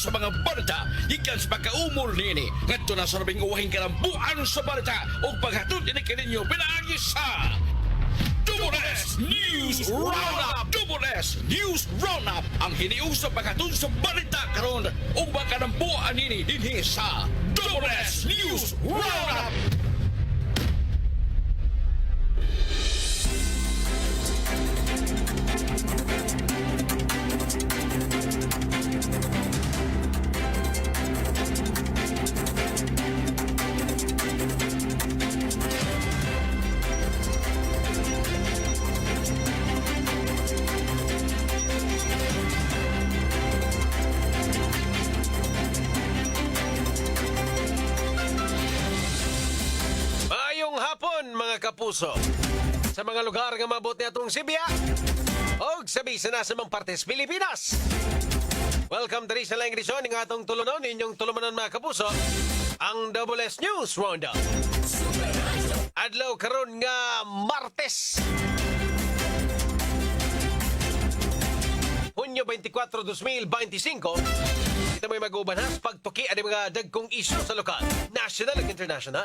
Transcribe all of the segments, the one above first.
sa mga balita gikan sa pagkaumol nini ngadto na sa labing uwahing kalambuan sa balita ug paghatod ini kaninyo pinaagi sa Double S News Roundup. Double S News Roundup ang hiniusap paghatod sa balita karon ug makalambuan nini dinhi sa Double S News Roundup. Mga kapuso, sa mga lugar nga mabuti atong Sibya o sabi sa nasa mga partes Pilipinas. Welcome to sa lang edisyon ng atong tulunon, inyong tulumanon mga kapuso, ang Double S News Roundup. Adlaw karon nga Martes, Hunyo 24, 2025. Kita may mag-ubanhas pagtuki ang mga dagkong isyu sa lokal, national at international.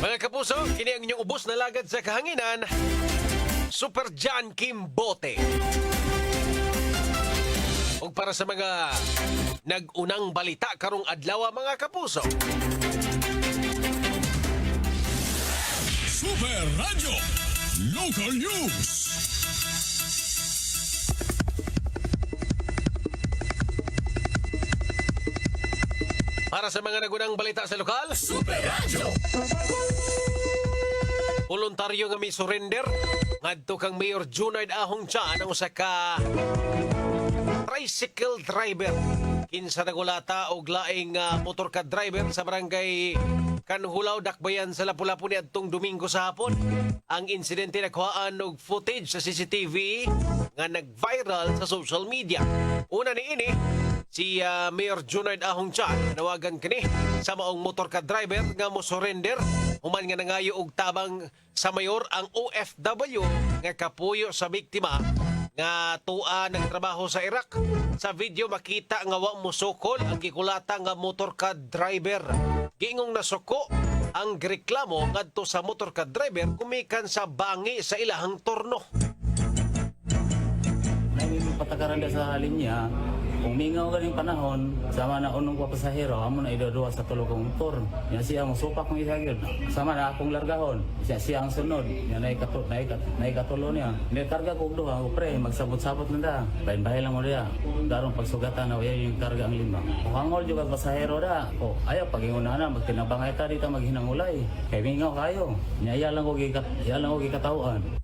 Mga kapuso, kini ang inyong ubos na lagad sa kahanginan, Super John Kimbote. O para sa mga nag-unang balita karong adlaw mga kapuso. Super Radio Local News. Para sa mga nagunang balita sa lokal, Super Radio. voluntaryo nga may surrender ngadto kang Mayor Junard Ahong Chan ang usa ka tricycle driver kinsa nagulata og laing motor ka driver sa barangay Kanhulaw, Dakbayan sa Lapu-Lapu niadtong Domingo sa hapon. Ang insidente nakuhaan og footage sa CCTV nga nag-viral sa social media. Una ni ini si Mayor Junard Ahong Chan nawagan kini sa maong motor ka driver nga mo surrender human nga nangayo og tabang sa mayor ang OFW nga kapuyo sa biktima nga tua nagtrabaho sa Iraq. Sa video makita nga wa mo sukol ang gikulata nga motor ka driver. Giingong nasuko ang reklamo ngadto sa motor ka driver kumikan sa bangi sa ilahang turno. Patakaran sa linya, kung mingaw galing panahon, sama na unong papasahero, amo na idodua sa tulong motor. Yan siya ang supak ng isagyon. Sama na akong largahon, siya ang sunod. Yan na ikatulo niya. Nikarga ko duha, pre, magsabot-sabot na da. Bahin-bahin lang mo diya. Darong pagsugatan na yung karga ang lima. Kung hangol juga pasahero da, o ayaw, pag-inguna na, magtinabangay ta dito maghinangulay. Kaya mingaw kayo. Iya lang ko gikatauan.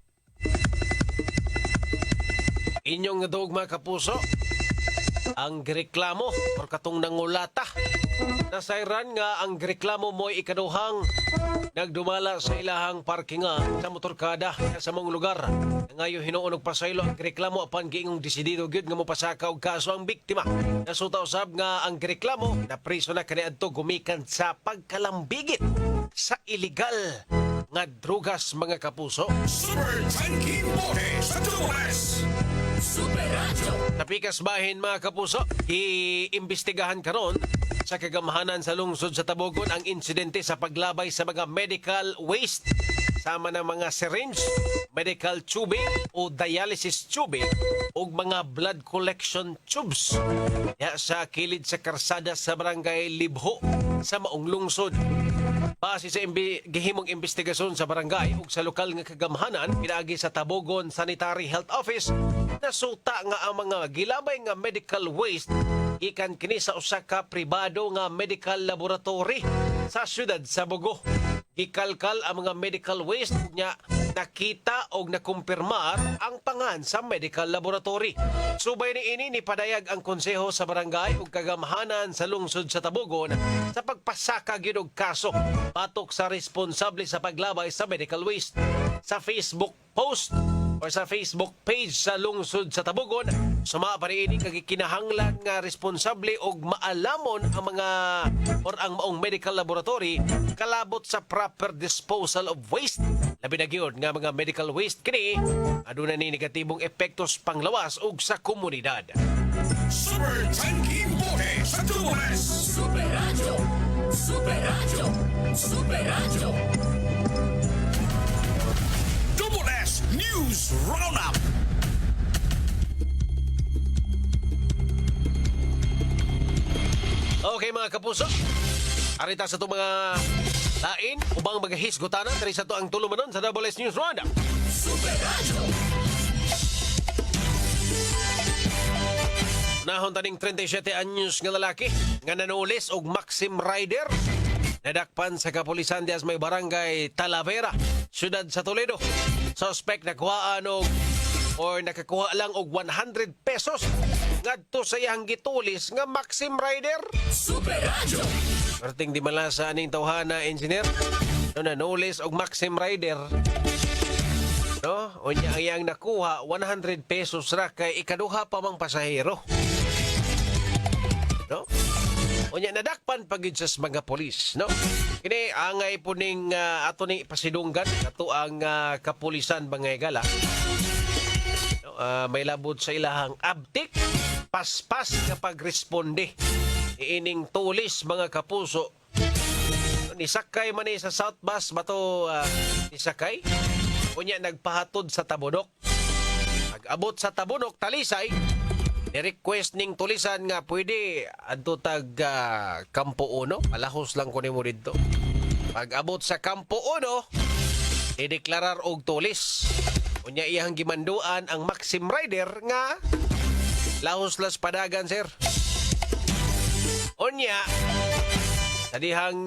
Inyong dugma kapuso, ang reklamo or katong nangulata. Nasayran nga ang reklamo mo'y ikaduhang nagdumala sa ilahang parkinga sa motorkada sa mong lugar. Ngayon hinuunog pasaylo ang reklamo apan giingong desidido gyud nga mopasaka og kaso ang biktima. Nasuta usab nga ang reklamo na priso na kaniadto gumikan sa pagkalambigit sa illegal nga drugas mga kapuso. Super John Kimbote sa Double S. Super Radio. Tapikas bahin mga kapuso, iimbestigahan karon sa kagamhanan sa lungsod sa Tabogon ang insidente sa paglabay sa mga medical waste sama ng mga syringe, medical tubing o dialysis tubing o mga blood collection tubes sa kilid sa karsada sa barangay Libho sa maong lungsod. Base sa gihimong investigasyon sa barangay ug sa lokal nga kagamhanan pinaagi sa Tabogon Sanitary Health Office, nasuta nga ang mga gilabay nga medical waste ikan kini sa usa ka pribado nga medical laboratory sa siyudad sa Bogo. Gikalkal ang mga medical waste nya nakita og nakumpirmar ang pangan sa medical laboratory. Subay ni ini ni padayag ang konseho sa barangay ug kagamhanan sa lungsod sa Tabogon sa pagpasaka gyud og kaso patok sa responsable sa paglabay sa medical waste. Sa Facebook post or sa Facebook page sa lungsod sa Tabogon. Suma pa rin kag kinahanglan nga responsable og maalamon ang mga or ang maong medical laboratory kalabot sa proper disposal of waste. Labi na gyud nga mga medical waste kini aduna ni negatibong epektos panglawas ug sa komunidad. Super Tanking Bote sa Tubules. Super Radio! Super Radio! Super Radio! Double S News Roundup. Okay mga kapuso, arita sa itong mga lain, ubang magahisgutanan, dari sa ito ang tulumanon sa Double S News Roundup. Super Radio! Nahon taning 37 anyos nga lalaki nga nanulis og Maxim Rider. Nadakpan sa kapulisan dias may barangay Talavera, siyudad sa Toledo. Suspect nakuhaan og or nakakuha lang og 100 pesos ngadto sa iyang gitulis nga Maxim Rider. Super Radio! Perting di malasa aning tawhana, engineer. No, nanulis og Maxim Rider. No, unya ang iyang nakuha 100 pesos ra kay ikaduha pa mang pasahero. No? Unya nadakpan pagid sa mga polis, no? Kini angay po ning ato ning pasidunggan ato ang kapulisan Bangay Gala. No, may labot sa ilahang abtik, paspas nga pagresponde. Iining tulis mga kapuso. Nisakay man sa South Bus bato nisakay. Unya nagpahatod sa Tabunok. Pag-abot sa Tabunok, Talisay, ni-request ning tulisan nga pwede adto tag Kampo 1. Palahos lang ko nimo didto. Pag-abot sa Kampo 1, i-deklarar og tulis. Unya iyang gimanduan ang Maxim Rider nga lahos-las padagan, sir. Unya, sa dihang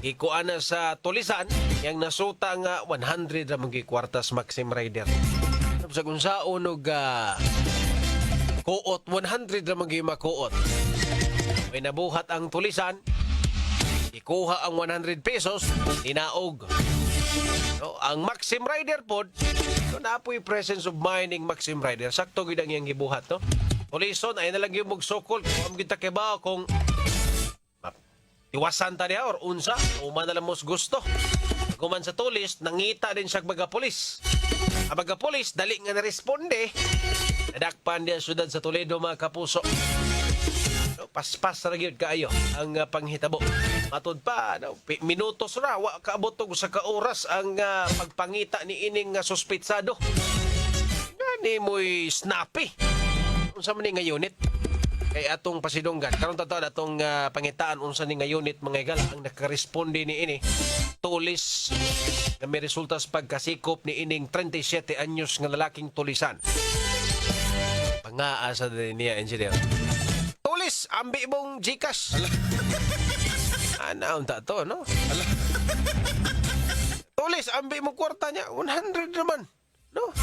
ikuan na sa tulisan, yang nasuta nga 100 ramang kwartas Maxim Rider. Sa kunsaon og kuot, 100 ramang makuot. May nabuhat ang tulisan, ikuha ang 100 pesos, tinaog. No, ang Maxim Rider pod, no, naapoy presence of mind ng Maxim Rider. Sakto gid ang iyang gibuhat, no? Tulison ay nalang yung magsukol kung kita kiba kung iwasan ta niya or unsa o man na lang mos gusto. Guman sa tulis, nangita din siya mga polis. Ang mga polis, dali nga na-responde. Nadakpan din siyudad sa Toledo mga kapuso. No, paspas na yun kaayo ang panghitabo. Matod pa, no, minutos ra, wa kaabotog sa kaoras ang pagpangita ni ining suspitsado. Ni mo'y snappy. Unsa man ni nga unit? Kay atong pasidunggan karon taton atong pangitaan unsa ni nga unit mga igala ang nakaresponde ni ini tulis nga may resulta sa pagkasikop ni ining 37 anyos nga lalaking tulisan. Pangaasa din niya, engineer. Tulis ambi mong Gcash. Ana unta to, no? Tulis ambi mong kwarta niya 100 naman, no?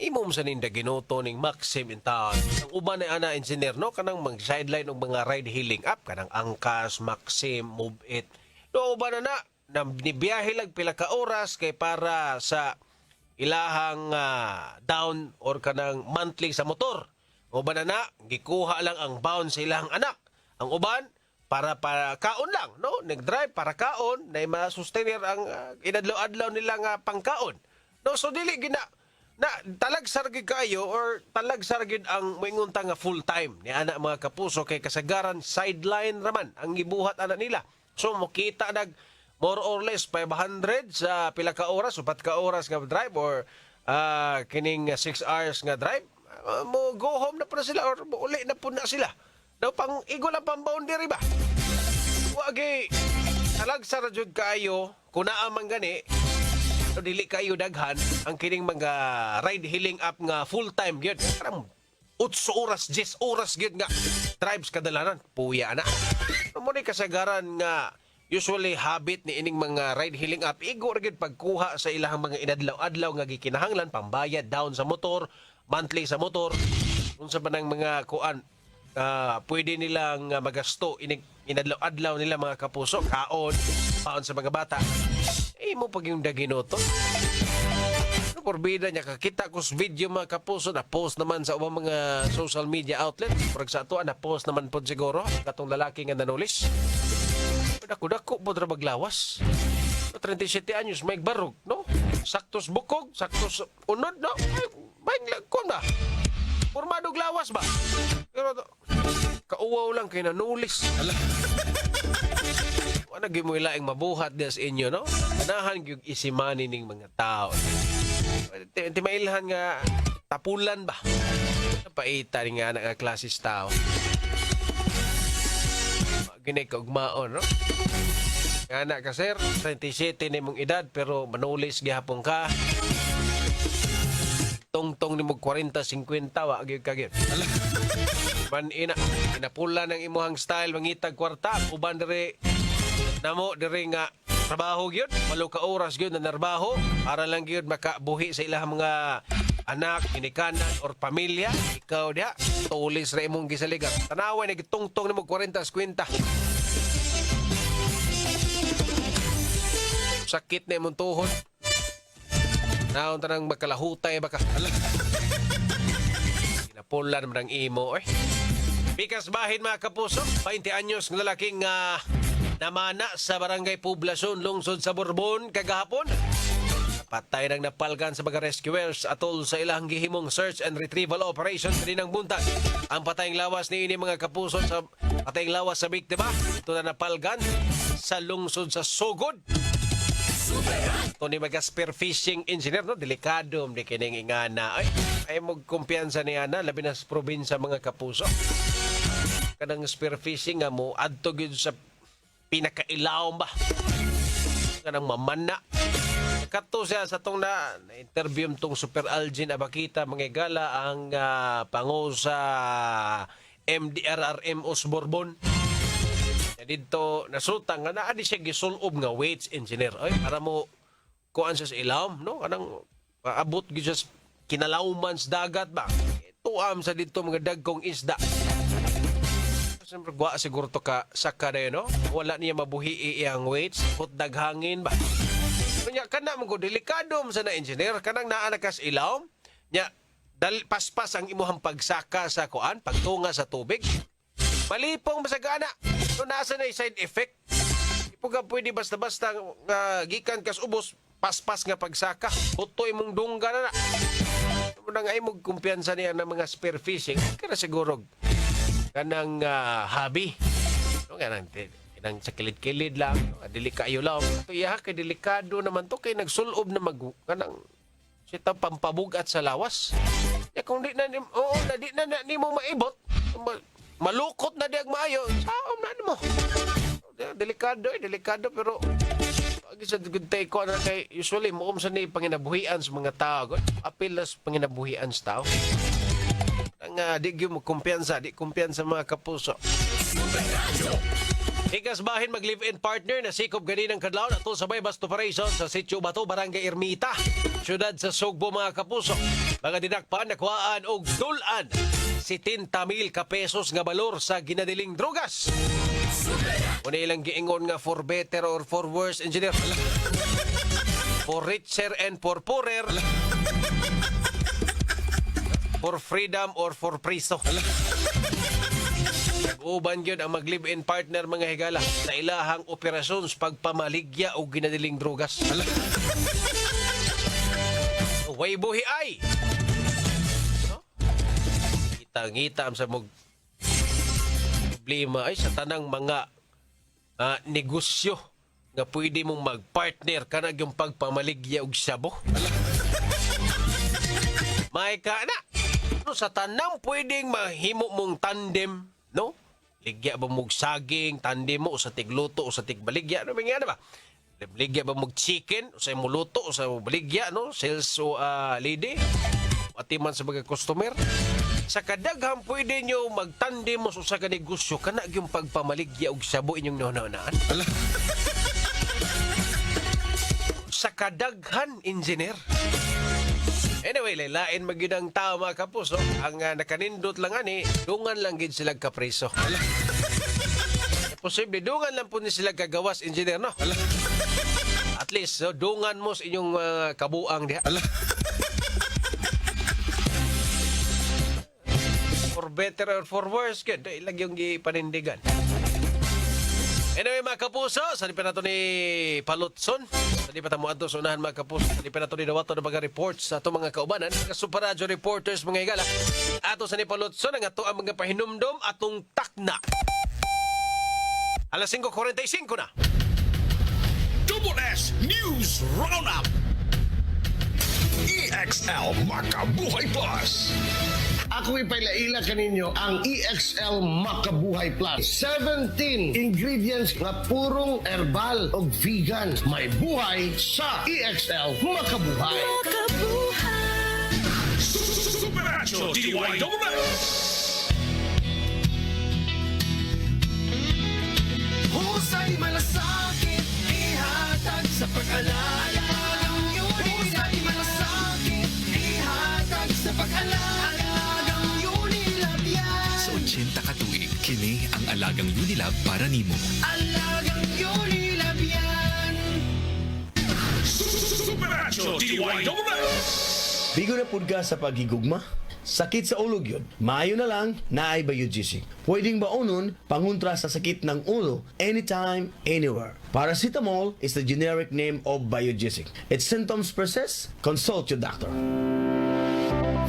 Imom sa ninda ginuto ning Maxim in town. Ang uban na ana engineer, no, kanang mag sideline og mga ride hailing app kanang Angkas, Maxim, Move It. No uban na nibiyahe lang pila ka oras kay para sa ilahang down or kanang monthly sa motor. Uban na gikuha lang ang bound sa ilahang anak. Ang uban para kaon lang, no? Nag-drive para kaon na ma-sustainer ang inadlaw-adlaw nila nga pangkaon. No, so dili gina na talag sargid kayo or talag sargid ang moingunta nga full time ni ana mga kapuso kay kasagaran sideline raman ang gibuhat ana nila. So makita nag more or less 500 sa pila ka oras, 4 ka oras nga drive or kining 6 hours nga drive. Mo go home na po na sila or uli na po na sila. Daw pang igo lang pang boundary ba? Wagi talag sarjud kayo kuna amang gani. So, dili kayo daghan ang kining mga ride hailing app nga full time gyud. Karang 8 oras, 10 oras gyud nga drives kadalanan. Puya na. Mo ni kasagaran nga usually habit ni ining mga ride hailing app igo ra gyud pagkuha sa ilahang mga inadlaw-adlaw nga gikinahanglan pambayad down sa motor, monthly sa motor. Unsa ba nang mga kuan pwede nilang magasto inadlaw-adlaw nila mga kapuso, kaon sa mga bata. Mahimo pag yung daginoto. Ano porbida niya kakita ko sa video mga kapuso na post naman sa ubang mga social media outlet. Pag sa ato na post naman po siguro katong lalaki nga nanulis. Dako-dako po tra maglawas. 37 anyos may barog, no? Saktos bukog, saktos unod, no? Baing ko na. Pormadog lawas ba? Pero kauwaw lang kay nanulis. Wala gyud mo ilaing mabuhat des inyo, no? Anahan gyud isimani ning mga tao. Ti mailhan nga tapulan ba? Paita rin nga nga klasis tao. Ginay kaugmaon, no? Nga ka, sir, 37 ni mong edad, pero manulis gihapon ka. Tong-tong ni mong 40-50, wa gyud ka gyud. Man inapula ng imuhang style, mangitag kwarta, uban dire, namo dire nga, trabaho gyud, walo ka oras gyud na narbaho, para lang gyud makabuhi sa ilang mga anak, inikanan, or pamilya. Ikaw diha, tulis ra imong gisaligan. Tanawa, nagitong-tong ni mong 40-50. Sakit na imong tuhod. Naon tanang makalahutay baka. Pinapulan naman ang imo, eh. Bikas bahin mga kapuso, 20 anyos ng lalaking namana sa barangay Poblacion, lungsod sa Borbon, kagahapon. Patay nang napalgan sa mga rescuers atol sa ilang gihimong search and retrieval operation kaninang buntag. Ang patayng lawas ni ini mga kapuso sa patayng lawas sa biktima, ito na napalgan sa lungsod sa Sogod. Ito ni mga spearfishing engineer, no? Delikado, di kining ingana. Ay kumpiyansa ni Ana, labi na sa probinsya mga kapuso. Kanang spearfishing nga mo, adto gyud sa pinakailaw ba? Kanang mamana. Kato siya sa itong na-interview tong Super Algin Abakita, mga gala ang pango sa MDRRM Osborbon. Dito nasutang nga naadi siya gisulob nga weights engineer ay para mo kuan siya sa ilawom, no? Kanang abot gyud sa kinalawman sa dagat ba, tuam sa dito mga dagkong isda. Siyempre gwa siguro to ka saka na yun, no? Wala niya mabuhi iyang weights, hot daghangin ba. Kanya kana mo delikado sa na engineer kanang naa na kas ilawom nya paspas ang imuhang pagsaka sa kuan pagtunga sa tubig. Malipong masagana. So, nasa na side effect. Ipo ka pwede basta-basta gikan kas ubos, paspas nga pagsaka. Hutoy mong dungga na na. Muna nga imong kumpiyansa niya ng mga spearfishing. Kaya siguro kanang hobby. No, kanang sa kilid-kilid lang. Delikayo lang. Ito iya kay delikado naman to kay nagsulob na kanang sita pampabugat sa lawas. Ya kung di na ni mo maibot. Malukot na diag maayo. Saom na mo. Delikado pero pag sa good take ko na kay usually mo sa ni panginabuhian sa mga tao. Apil las panginabuhian sa tao. Ang di gyud mo kumpiyansa, di kumpiyansa mga kapuso. Ikas bahin mag-live-in partner na sikop ganinang kadlaw ato sa Baybas Operation sa Sitio Bato, Barangay Ermita, syudad sa Sugbo mga kapuso. Mga dinakpan nakuhaan og dulan 70,000 ka pesos nga balor sa ginadiling drogas. Una ilang giingon nga for better or for worse engineer. For richer and for poorer. For freedom or for priso. Uban yun ang mag-live-in partner mga higala sa ilahang operasyon sa pagpamaligya o ginadiling drogas. Way buhi ay! No? Ngita sa problema ay sa tanang mga negosyo nga pwede mong mag-partner ka na yung pagpamaligya og sabo. May ka na! No, sa tanang pwedeng mahimo mong tandem, no? Ligya ba mong saging, tandem mo, o sa tigluto, o sa tigbaligya, ano ba? Ligya ba mong chicken, o sa muluto, o sa baligya, no? Sales o lady, pati man sa mga customer. Sa kadaghang pwede nyo magtandem mo sa kanegosyo, kana yung pagpamaligya og sabo inyong naunaan. Sa kadaghan, engineer. Anyway, lain magidang tao mga kapuso. Ang nakanindot lang ani, dungan lang gid sila kapreso. Posible dungan lang po ni sila kagawas engineer, no? At At least, dungan mo sa inyong kabuang diha. For better or for worse, good. Ilag yung panindigan. Anyway, mga kapuso, sa lipan nato ni Palutson. Sa lipan mo ato sa unahan, mga kapuso. Sa lipan nato ni Dawato na mga reports sa itong mga kaubanan. Mga Super Radio reporters, mga higala. Ato sa ni Palutson, ang ato ang mga pahinumdom atong takna. Alas 5:45 na. Double S News Roundup. EXL Makabuhay Plus. Ako'y pailaila kaninyo ang EXL Makabuhay Plus. 17 ingredients na purong herbal o vegan. May buhay sa EXL Makabuhay. Super Radio DYWS. Husay malasakit, ihatag sa pag-alala. Husay malasakit, ihatag sa pag-alala. Sa 80 katuig, kini ang alagang Unilab para nimo. Alagang Unilab yan. Super Radio DYWS. Bigo na pud ka sa paghigugma. Sakit sa ulog yun. Maayo na lang, naay Biogesic. Pwedeng baonon, pangontra sa sakit ng ulo, anytime, anywhere. Paracetamol is the generic name of Biogesic. Its symptoms persist, consult your doctor.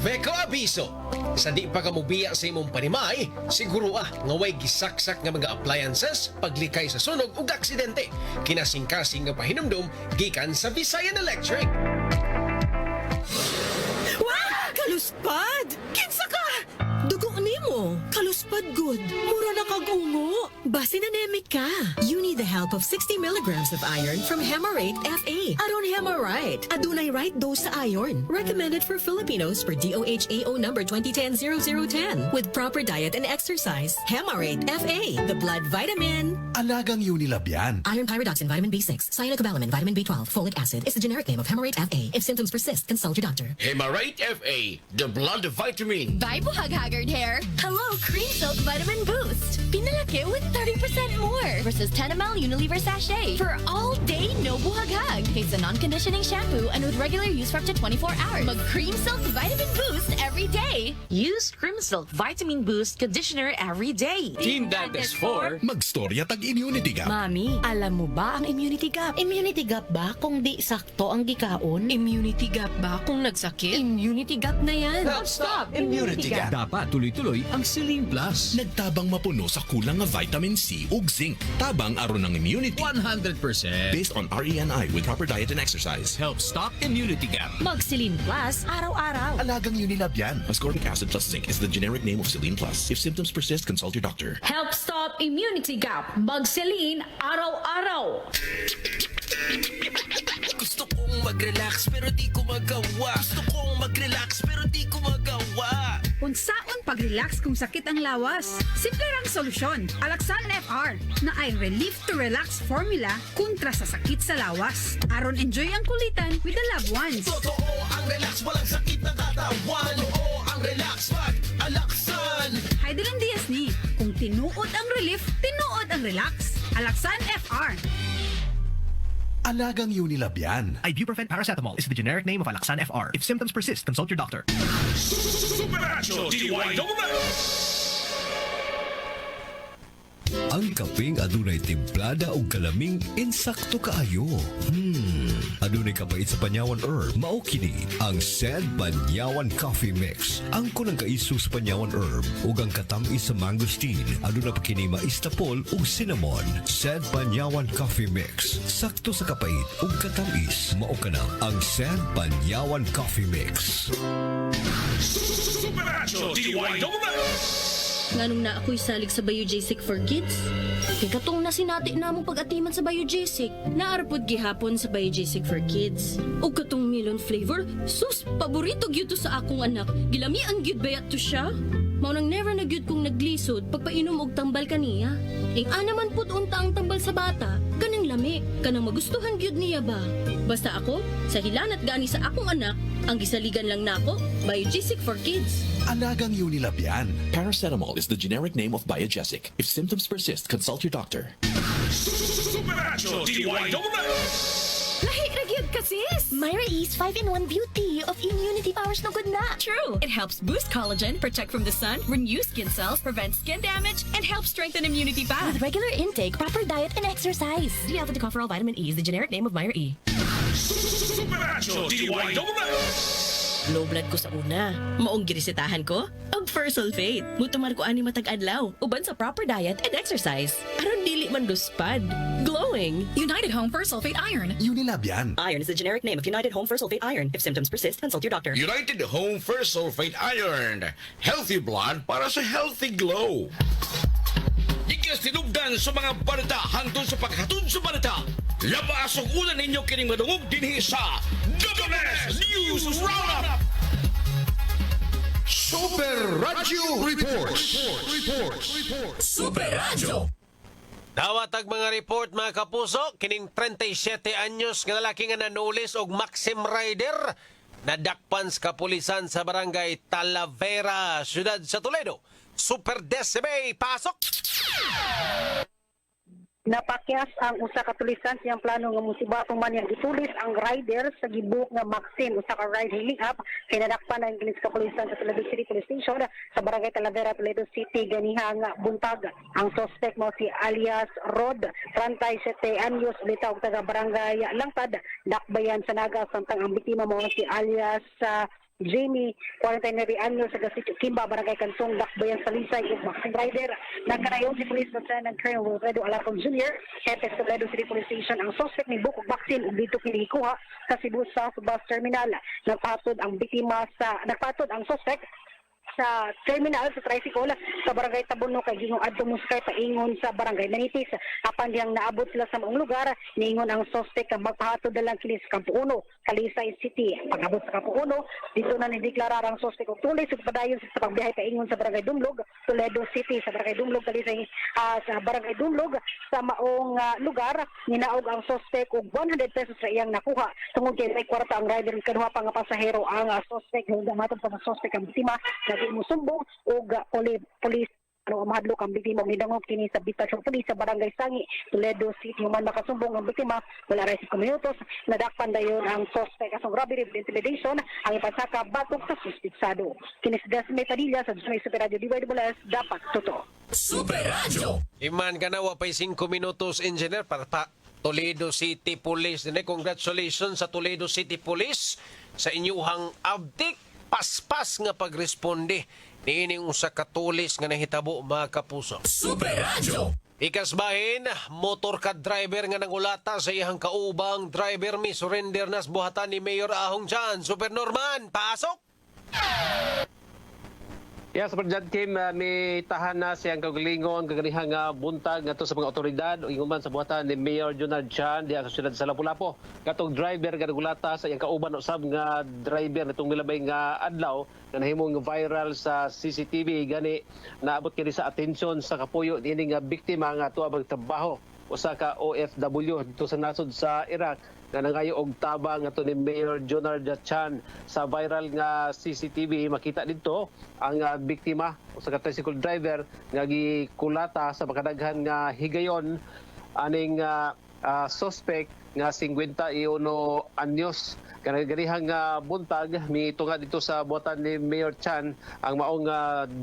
Veko abiso. Sa di pa ka mubiya sa imong panimay, siguro nga way gisaksak nga mga appliances, paglikay sa sunog ug aksidente. Kinasing-kasing nga pahinumdom gikan sa Visayan Electric. Kaluspad! Kinsa ka? Dugo nimo. Kaluspad good. Mura na kag-ungo. Basi anemic ka. You need the help of 60 milligrams of iron from Hemarate FA. Aron Hemarite. Adunay right dose sa iron. Recommended for Filipinos per DOHAO number 2010-0010. With proper diet and exercise. Hemarate FA. The blood vitamin. Alagang Unilab yan. Iron pyridoxine, vitamin B6, cyanocobalamin, vitamin B12, folic acid is the generic name of Hemarate FA. If symptoms persist, consult your doctor. Hemarate FA, the blood vitamin. Bye, Buhag Haggard Hair. Hello, Cream Silk Vitamin Boost. Pinalaki with 30% more versus 10 ml Unilever sachet for all day no buhaghag. It's a non-conditioning shampoo and with regular use for up to 24 hours. Mag Cream Silk Vitamin Boost every day. Use Cream Silk Vitamin Boost Conditioner every day. Team that is for Magstorya tag Immunity Gap. Mami, alam mo ba ang Immunity Gap? Immunity Gap ba kung di sakto ang gikaon? Immunity Gap ba kung nagsakit? Immunity Gap na yan. Stop! Immunity Gap. Dapat tuloy-tuloy ang Celine Plus. Nagtabang mapuno sa kulang nga vitamin C ug zinc. Tabang aron ng immunity. 100% Based on RENI with proper diet and exercise. help stop immunity gap. Mag-Celine Plus araw-araw. Alagang Unilab yan. Ascorbic acid plus zinc is the generic name of Celine Plus. If symptoms persist, consult your doctor. Help stop immunity gap. Mag-Celine araw-araw. Gusto kong mag-relax pero di ko magawa. Gusto kong mag-relax pero di ko magawa. Unsaon pag-relax kung sakit ang lawas? Simple lang solusyon. Alaxan FR na ay relief to relax formula kontra sa sakit sa lawas. Aron enjoy ang kulitan with the loved ones. Totoo ang relax, walang sakit na katawan. Totoo ang relax, mag-alaksan. Heidelin Diaz ni. Kung tinuod ang relief, tinuod ang relax. Alaxan FR. Alagang Unilab yan. Ibuprofen paracetamol is the generic name of Alaxan FR. If symptoms persist, consult your doctor. Super Radio DYWS. Ang kapeng adunay timplada ug kalaming insakto kaayo. Adunay kabait sa panyawan herb. Mao kini ang Sed Panyawan Coffee Mix. Ang kunang kaiso sa panyawan herb ug ang katamis sa mangosteen. Aduna pa kini maistapol ug cinnamon. Sed Panyawan Coffee Mix. Sakto sa kapait ug katamis. Mao kana ang Sed Panyawan Coffee Mix. Super Radio DYWS. Nganong na ako'y salig sa Biogesic for Kids? Kay katong nasinati na mo pag-atiman sa Biogesic. Naarapod gihapon sa Biogesic for Kids. O katong melon flavor, sus, paborito gyud to sa akong anak. Gilamian gyud bayat to siya. Mao nang never na gyud kong naglisod pagpainom og tambal kaniya. Ing anaman pud unta ang tambal sa bata, kanang lami, kanang magustuhan gyud niya ba? Basta ako, sa hilanat gani sa akong anak, ang gisaligan lang nako, Biogesic for Kids. Alagang Unilab yan. Paracetamol is the generic name of Biogesic. If symptoms persist, consult your doctor. Super Radio DYWS. Lahi ka, sis! Myra E's 5-in-1 beauty of immunity powers no good na. True. It helps boost collagen, protect from the sun, renew skin cells, prevent skin damage, and help strengthen immunity back. With regular intake, proper diet, and exercise. D-alpha tocopherol vitamin E is the generic name of Myra E. Superacho DYSS. Low blood ko sa una. Maong girisitahan ko. Og first sulfate. Mutumar ko ani matag adlaw. Uban sa proper diet and exercise. Aron dili man luspad. Glowing. United Home First Sulfate Iron. Unilab yan. Iron is the generic name of United Home First Sulfate Iron. If symptoms persist, consult your doctor. United Home First Sulfate Iron. Healthy blood para sa healthy glow. Ikas tinugdan sa mga balita hangtod sa paghatod sa balita. Labas ang ulan ninyo kining madungog dinhi sa Double S News Roundup. Super Radio Report. Super Radio. Dawatag mga report mga kapuso, kining 37 anyos nga lalaki nga nanulis og Maxim Rider nadakpan sa kapulisan sa barangay Talavera, siyudad sa Toledo. Super Decibel, pasok! Napakyas ang usa ka tulisan siyang plano nga musibatong man yang gitulis ang rider sa gibuk nga Maxim usa ka ride hailing app kay nadakpan ang kinis kapulisan sa Toledo City Police Station sa barangay Talavera, Toledo City ganihang buntag. Ang suspect mo si alias Rod, 37 anyos, bitaw taga barangay Langtad, Dakbayan sa Naga, samtang ang biktima mo si alias Jamie, 49 anyos, sa Gasitio Kimba, Barangay Kansong, Dakbayan, Salisay, ug Maxim Rider. Nagkarayon si Police Lieutenant Colonel Wilfredo Alacon Jr., Hepe sa Toledo City Police Station. Ang suspect ni Bukog Baksin ug dito kinikuha sa Cebu South Bus Terminal. Nagpatod ang suspect sa terminal sa tricycle sa barangay Tabono kay gingong adto muskay paingon sa barangay Manitis. Apan diyang naabot sila sa maong lugar, niingon ang suspect ang magpahatod dalang kini sa Campo Uno, Talisay City. Pag-abot sa Campo Uno, dito na nideklarar ang suspect og tulis ug padayon sa pagbiyahe paingon sa barangay Dumlog, Toledo City. Sa barangay Dumlog, Talisay, sa barangay Dumlog sa maong lugar, ninaog ang suspect og 100 pesos sa iyang nakuha. Tungod kay may kwarta ang rider ug kaduha pa nga pasahero ang suspect. Hanggang matod sa suspect ang biktima mo sumbong og police mahadlok ang biktima midangog kini sa Bitasyon Police sa barangay Sangi, Toledo City. Man makasumbong ang biktima wala ra 5 minutos nadakpan dayon ang suspect asong robbery with intimidation ang ipasaka batok sa suspitsado. Kini si Desmay Padilla sa Super Radio DYSS, dapat totoo. Super Radio. Iman ka na wapay 5 minutos, engineer, para pa Toledo City Police. Congratulations sa Toledo City Police sa inyuhang abdik paspas nga pagresponde niining usa ka tulis nga nahitabo mga kapuso. Super Radio. Ikasbahin, motor ka driver nga nangulata sa iyang kaubang driver mi surrender nas buhatan ni Mayor Ahong Chan. Super Norman, pasok! Yeah, Super Judge Kim, may tahan na siyang kagalingon, kaganihang buntag nga to sa mga otoridad o inguman sa buhatan ni Mayor Junard Chan diya sa siyudad sa Lapu-Lapu. Katong driver nga nagulata sa iyang kauban usab nga driver nitong milabay nga adlaw nga nahimong viral sa CCTV gani naabot kini sa atensyon sa kapuyo ini nga biktima nga tuwa magtrabaho usa ka OFW dito sa nasod sa Iraq nga nangayo og tabang nga to ni Mayor Junard Chan. Sa viral nga CCTV makita dito ang biktima usa ka tricycle driver nga gikulata sa makadaghan nga higayon aning suspect nga 51 anyos. Kanagarihan nga buntag mitunga dito sa buhatan ni Mayor Chan ang maong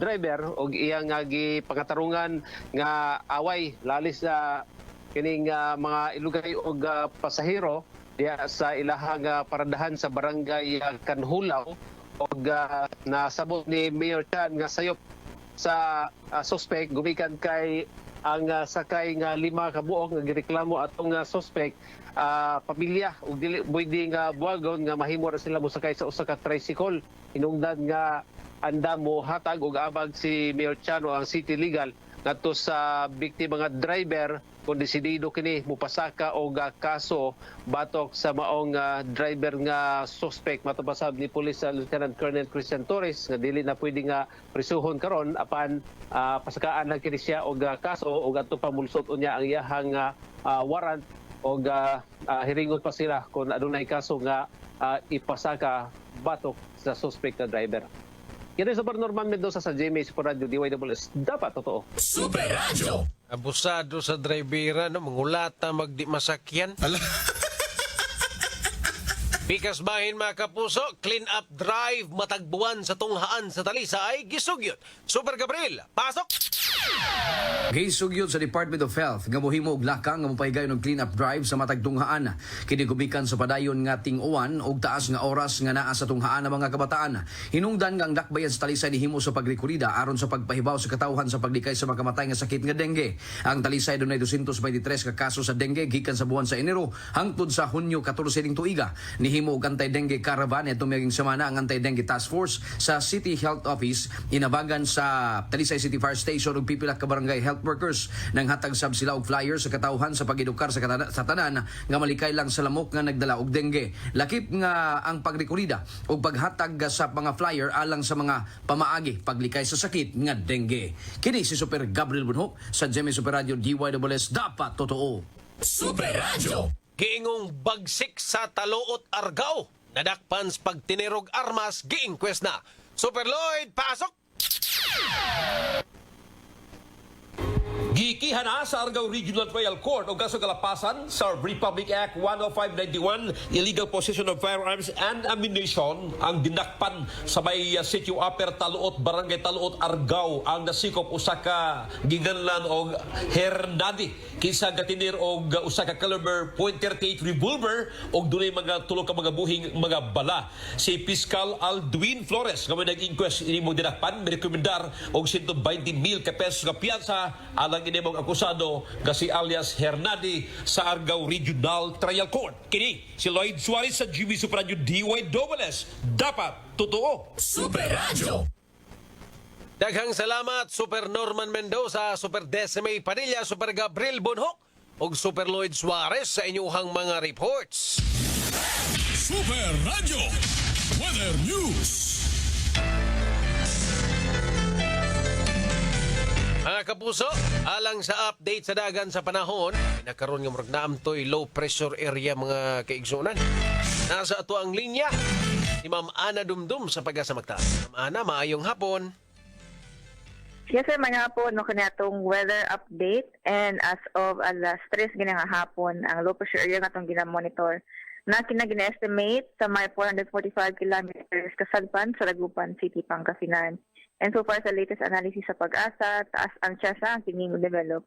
driver og iyang gipangatarungan nga away lalis sa kining mga ilugay og pasahero diya sa ilahang paradahan sa barangay Kanhulaw og nasabot ni Mayor Chan nga sayop sa suspect gumikan kay ang sakay nga 5 ka buok nga gireklamo atong suspect pamilya ug dili pwede nga buwagon nga mahimo ra sila mosakay sa usa ka tricycle. Hinungdan nga anda mo hatag og abag si Mayor Chan o ang City Legal ngadto sa biktima nga driver kung desidido kini mupasaka og kaso batok sa maong driver nga suspect matubasab ni Police Lieutenant Colonel Christian Torres nga dili na pwede nga prisuhon karon apan pasakaan lang kini siya og kaso og adto pamulsot unya ang iyahang warrant og hiringon pa sila kung adunay kaso nga ipasaka batok sa suspect na driver. Yan ay Super Norman Mendoza sa GMA Super Radio DYSS. Dapat totoo. Super Radio. Abusado sa drivera, no? Mangulata, magdi masakyan. Pikas bahin mga kapuso, clean up drive matagbuan sa tunghaan sa Talisay, gisugyot. Super Gabriel, pasok! Gisugyot sa Department of Health nga mohimo og lakang nga mopahigayon og clean up drive sa matag tunghaan. Kini gumikan sa padayon nga ting-uwan og taas nga oras nga naa sa tunghaan ng mga kabataan. Hinungdan nga ang dakbayan sa Talisay nihimo sa pagrekurida aron sa pagpahibaw sa katawhan sa paglikay sa makamatay nga sakit nga dengue. Ang Talisay dunay 223 ka kaso sa dengue gikan sa buwan sa Enero hangtod sa Hunyo 14 ning tuiga. Nihimo og anti-dengue caravan itong miyaging semana ang anti-dengue task force sa City Health Office inabagan sa Talisay City Fire Station ug pipila ka barangay health workers nang hatag sab sila og flyers sa katawhan sa pag-edukar sa tanan nga malikay lang sa lamok nga nagdala og dengue. Lakip nga ang pagrekurida og paghatag sa mga flyer alang sa mga pamaagi paglikay sa sakit nga dengue. Kini si Super Gabriel Bunhok sa GMA Super Radio DYWS dapat totoo. Super Radio. Giingong bagsik sa Taluot Argao. Nadakpan sa pagtinirog armas, giingkwes na. Super Lloyd, pasok! Gikihan na sa Argao Regional Trial Court o kaso kalapasan sa Republic Act 10591 illegal possession of firearms and ammunition ang dinakpan sa may Sitio Upper Taluot, Barangay Taluot, Argao ang nasikop usa ka ginganlan og Hernadi kinsa gatinir og usa ka caliber .38 revolver og dunay mga tulo ka mga buhing mga bala. Si Piskal Aldwin Flores nga may nag-inquest ini mo dinakpan merekomendar og 120,000 ka pesos ka piyansa alang ini mong akusado nga si alias Hernadi sa Argao Regional Trial Court. Kini si Lloyd Suarez sa GV Super Radio DYWS. Dapat totoo. Super Radio. Daghang salamat Super Norman Mendoza, Super Decime Padilla, Super Gabriel Bonhoc ug Super Lloyd Suarez sa inyuhang mga reports. Super Radio Weather News. Mga kapuso, alang sa update sa dagan sa panahon, nakaroon nga murag naamtoy low pressure area mga kaigsunan. Nasa ato ang linya, si Ma'am Ana Dumdum sa Pag-asa Mactan. Ma'am Ana, maayong hapon. Yes sir, mga hapon, no kanatong weather update and as of alas 3 ginang hapon, ang low pressure area nga itong ginamonitor na kinagina-estimate sa may 445 kilometers kasadpan sa Lagupan City, Pangasinan. And so far sa latest analysis sa Pag-asa, taas ang tiyasa kini mo develop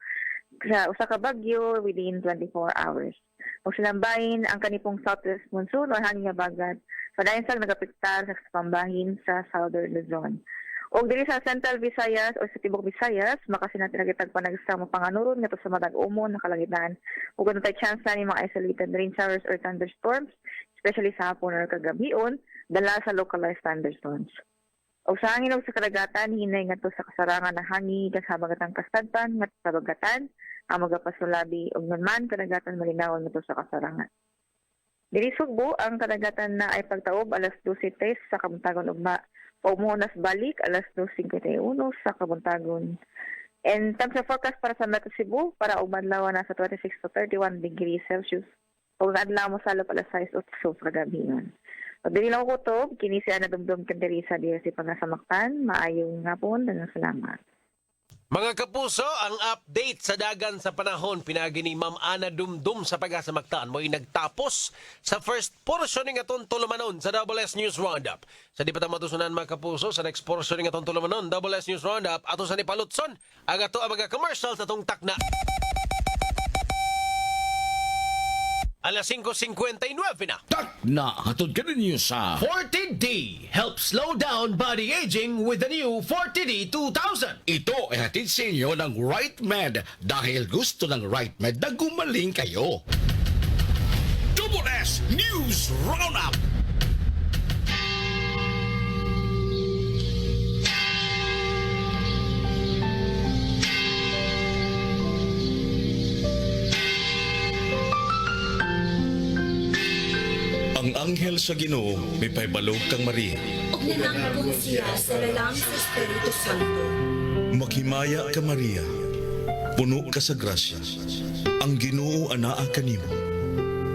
sa usa ka bagyo within 24 hours. Ug sinambahin ang kanipong southwest monsoon or hangin nga bagat padayon sa nagapektar sa pambahin sa southern Luzon. Og diri sa Central Visayas o sa Tibok Visayas, makasinat nagitag panagsama panganuron ngadto sa matag umon na kalangitan. Ug ano tay chance ni mga isolated rain showers or thunderstorms, especially sa hapon or kagabion, dala sa localized thunderstorms. O sa hangin o sa kadagatan, hinay nga to sa kasarangan na hangin sa habagatang kasadpan nga sa bagatan, ang magapasulabi o naman kadagatan malinaw nga to sa kasarangan. Diri Sugbo, ang kadagatan na ay pagtaob alas 12:03 sa kabuntagon ugma, Paumunas balik alas 2:51 sa kabuntagon. And time sa forecast para sa Metro Cebu, para umadlaw na sa 26 to 31 degrees Celsius. Kung adlaw mo sa alas 6 o 8 sa gabihan. Pag dili lang kutob, kini si Ana Dumdum Kanderisa diya si Pag-asa Mactan. Maayong hapon, dagang salamat. Mga kapuso, ang update sa dagan sa panahon pinagi ni Ma'am Ana Dumdum sa Pag-asa Mactan mo'y nagtapos sa first portion ng atong tulumanon sa WS News Roundup. Sa di pa matusunan mga kapuso, sa next portion ng atong tulumanon, WS News Roundup, ato sa nipalutson, ang ato ang mga commercials atong takna. Alas 5:59 na. Na hatod ka ninyo sa 40D helps slow down body aging with the new 40D 2000. Ito ay hatid sa inyo ng Right Med dahil gusto ng Right Med na gumaling kayo. Double S News Roundup. Ang anghel sa Ginoo may paybalog kang Maria. Og nanangkong siya sa lalang sa Espiritu Santo. Maghimaya ka Maria, puno ka sa grasya. Ang Ginoo anaa kanimo.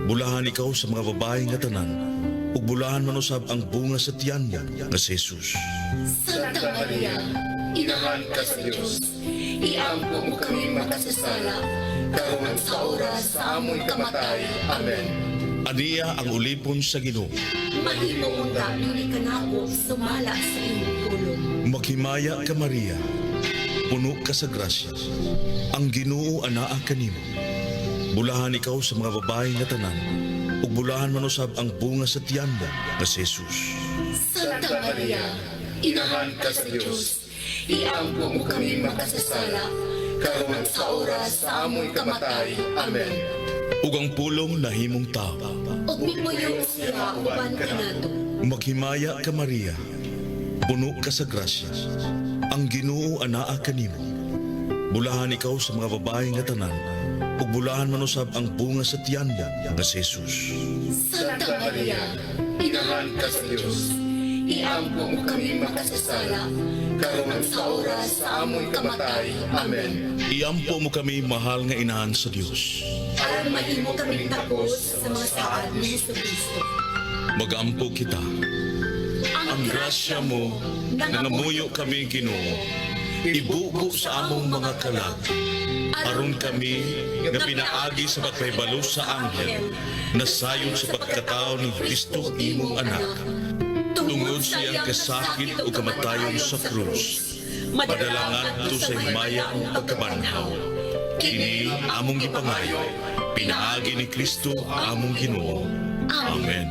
Bulahan ikaw sa mga babae nga tanan, ug bulahan man usab ang bunga sa tiyan niya nga si Jesus. Santa Maria, inahan ka sa Diyos. Iampo mo kami makasasala, karon sa oras sa amon kamatay. Amen. Aniya ang ulipon sa Ginoo. Mahimo unta ni kanako sumala sa imong pulong. Maghimaya ka Maria, puno ka sa grasya. Ang Ginoo anaa kanimo. Bulahan ikaw sa mga babae nga tanan, ug bulahan man usab ang bunga sa tiyan mo nga si Jesus. Santa Maria, Inahan ka sa Diyos, iampo mo kami makasasala, karon sa oras sa amoy kamatay. Amen. Ug ang pulong nahimong tao. Ug migmuyo sila uban kanato. Maghimaya ka Maria, puno ka sa grasya. Ang Ginoo anaa kanimo. Bulahan ikaw sa mga babae nga tanan, ug bulahan man usab ang bunga sa tiyan mo nga si Jesus. Santa Maria, Inahan ka sa Diyos, iampo mo kami makasasala, karon sa oras sa amoy kamatay. Amen. Iampo mo kami, mahal nga inahan sa Dios. Aron mahimo kami tapos sa mga saad ni Jesucristo. Magampo kita. Ang grasya mo, nangamuyo kami Ginoo. Ibugo sa among mga kalag. Aron kami nga pinaagi sa pagpaybalo sa anghel, nasayon sa pagkatao ni Kristo imong anak. Tungod siyang kasakit o kamatayon sa krus, padalangan to sa himaya ang pagkabanhaw. Kini among gipangayo, pinaagi ni Kristo among Ginoo. Amen.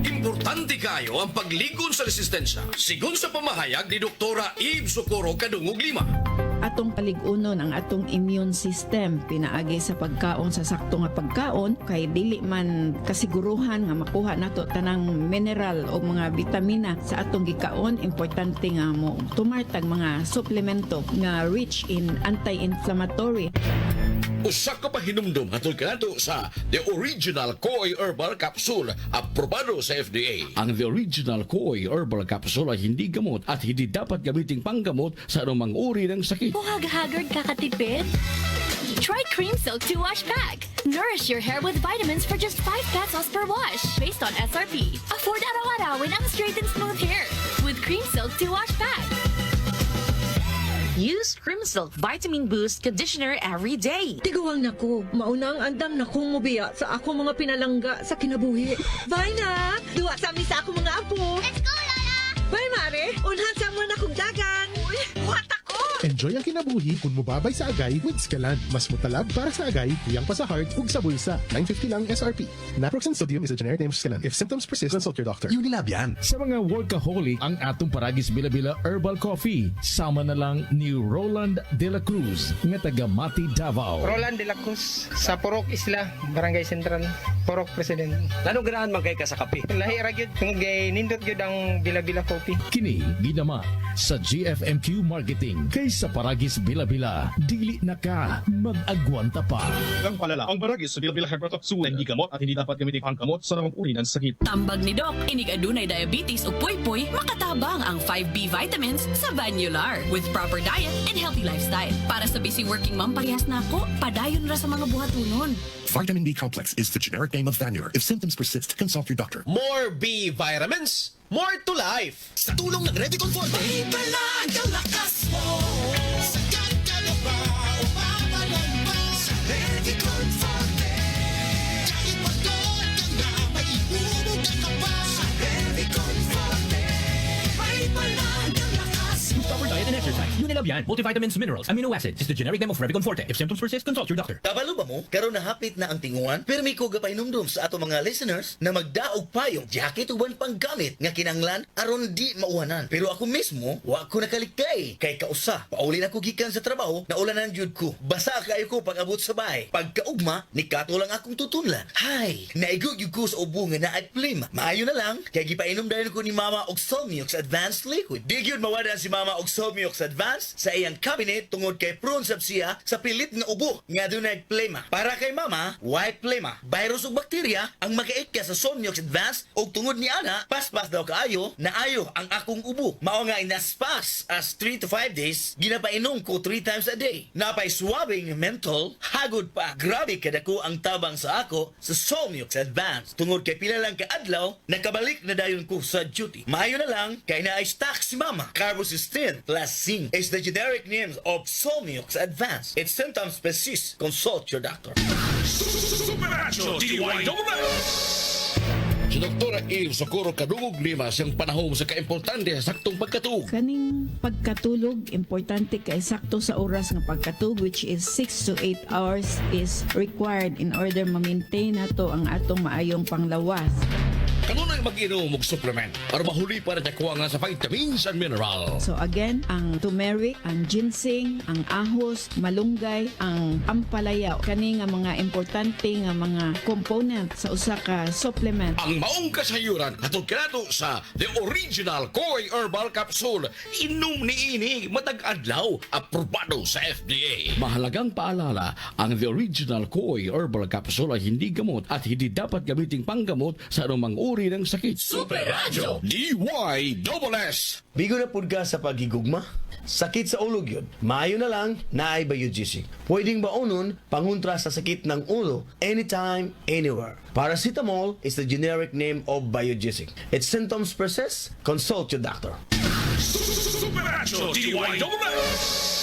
Importante kayo ang pagligon sa resistensya. Sigon sa pamahayag ni Doktora Eve Socorro Kadungog Lima. Atong paligunon ang atong immune system pinaagi sa pagkaon sa sakto nga pagkaon kay dili man kasiguruhan nga makuha nato tanang mineral o mga vitamina sa atong gikaon. Importante nga mo tumartag mga suplemento nga rich in anti-inflammatory. Usa ka pa hinumdum hatod kanato sa The Original Koy Herbal Capsule, aprobado sa FDA. Ang The Original Koy Herbal Capsule ay hindi gamot at hindi dapat gamiting panggamot sa anumang uri ng sakit. Haggard kakatipid? Try Cream Silk 2-Wash Pack. Nourish your hair with vitamins for just 5 pesos per wash. Based on SRP. Afford araw-arawin ang straight and smooth hair with Cream Silk 2-Wash Pack. Use Cream Silk Vitamin Boost Conditioner every day. Tiguang nako, mauna ang andam na kong mubiya sa ako mga pinalangga sa kinabuhi. Bye na! Duwa sa amin sa ako mga apo. Let's go, Lola! Bye, Mare! Unhan sa mga akong dagan. Uy, what ako? Enjoy ang kinabuhi kung mubabay sa agay with Scalan. Mas mutalab para sa agay, tuyang pa sa heart, ug sa bulsa. $9.50 lang SRP. Naproxen sodium is a generic name of Scalan. If symptoms persist, consult your doctor. Unilab yan. Sa mga workaholic, ang atong Paragis Bila-Bila Herbal Coffee. Sama na lang ni Roland De La Cruz, nga taga Mati, Davao. Roland De La Cruz, sa Purok Isla, Barangay Central, Purok President. Anong ganahan man kay ka sa kape? Lahi ra gyud kung gay nindot gyud ang Bila-Bila Coffee. Kini ginama sa GFMQ Marketing kay sa Paragis Bila-Bila, dili na ka mag-agwanta pa. Ang palala, ang Paragis sa Bila-Bila Herbal Capsule hindi gamot at hindi dapat gamitin panggamot sa namang uri ng sakit. Tambag ni Doc, inig adunay diabetes o puy-puy, makatabang ang 5B vitamins sa Vanular with proper diet and healthy lifestyle. Para sa busy working mom, parehas na ako, padayon ra sa mga buhatunon. Vitamin B complex is the generic name of Vanular. If symptoms persist, consult your doctor. More B vitamins, more to life. Sa tulong ng Revicon Forte. May palag ang lakas mo. Sagad ka na ba o papalambas? Sa Revicon Forte. Kahit pagod ka na, maiubog ka pa. Sa Revicon Forte. May palag ang lakas mo. Proper diet and exercise. Unilab yan. Multivitamins, minerals, amino acids is the generic name of Revicon Forte. If symptoms persist, consult your doctor. Kabalo ba mo? Karon na hapit na ang tinguan, pero may kuga pa inumdum sa ato mga listeners na magdaog pa yung jacket uban pang gamit nga kinanglan aron di mauwanan. Pero ako mismo, wa ko nakalikay. Kay kausa, pauli na ko gikan sa trabaho, naulanan jud ko. Basa kayo ko pag abot sa bahay. Pagkaugma, ni kato lang akong tutunlan. Hay, naigog yung ko sa ubo nga na at plima. Maayo na lang, kaya gipainom dahil ko ni Mama og Solmiox Advanced Liquid. Di gyud mawala si Mama og Solmiox Advanced sa iyang cabinet tungod kay prone sab siya sa pilit nga ubo nga dunay plema. Para kay Mama, white plema, virus ug bakterya ang makaait ka sa Solmiox Advanced ug tungod ni ana, paspas daw kaayo, naayo ang akong ubo. Mao nga inaspas as 3 to 5 days, ginapainom ko 3 times a day. Napay swabbing menthol, hagod pa. Grabe kadako ang tabang sa ako sa Solmiox Advanced. Tungod kay pila lang kaadlaw, nakabalik na dayon ko sa duty. Maayo na lang kay naay stock si Mama. Carbocysteine plus Vaccine is the generic name of Solmiox Advanced. If symptoms persist, consult your doctor. Supernatural DYSS. Si Dr. Eve Socorro kadungog lima siyang panahon sa kaimportante sa saktong pagkatuog. Kaning pagkatulog, importante kay sakto sa oras ng pagkatulog, which is 6 to 8 hours is required in order ma-maintain nato ang atong maayong panglawas. Kanunay mag-inom og supplement para mahuli para nakuha nga sa vitamins and mineral. So again, ang turmeric, ang ginseng, ang ahos, malunggay, ang ampalaya, kani nga mga importante nga mga component sa usa ka supplement. Ang maong kasayuran atong kinato sa The Original Koi Herbal Capsule. Inom ni ini matag adlaw, aprobado sa FDA. Mahalagang paalala, ang The Original Koi Herbal Capsule ay hindi gamot at hindi dapat gamiting panggamot sa anumang uri ng sakit. Super Radio DYSS. Bigo na pud ka sa paghigugma? Sakit sa ulo yun. Maayo na lang, naay Biogesic. Pwedeng baonon, pangontra sa sakit ng ulo, anytime, anywhere. Paracetamol is the generic name of Biogesic. If symptoms persist, consult your doctor. Supernatural DYSS.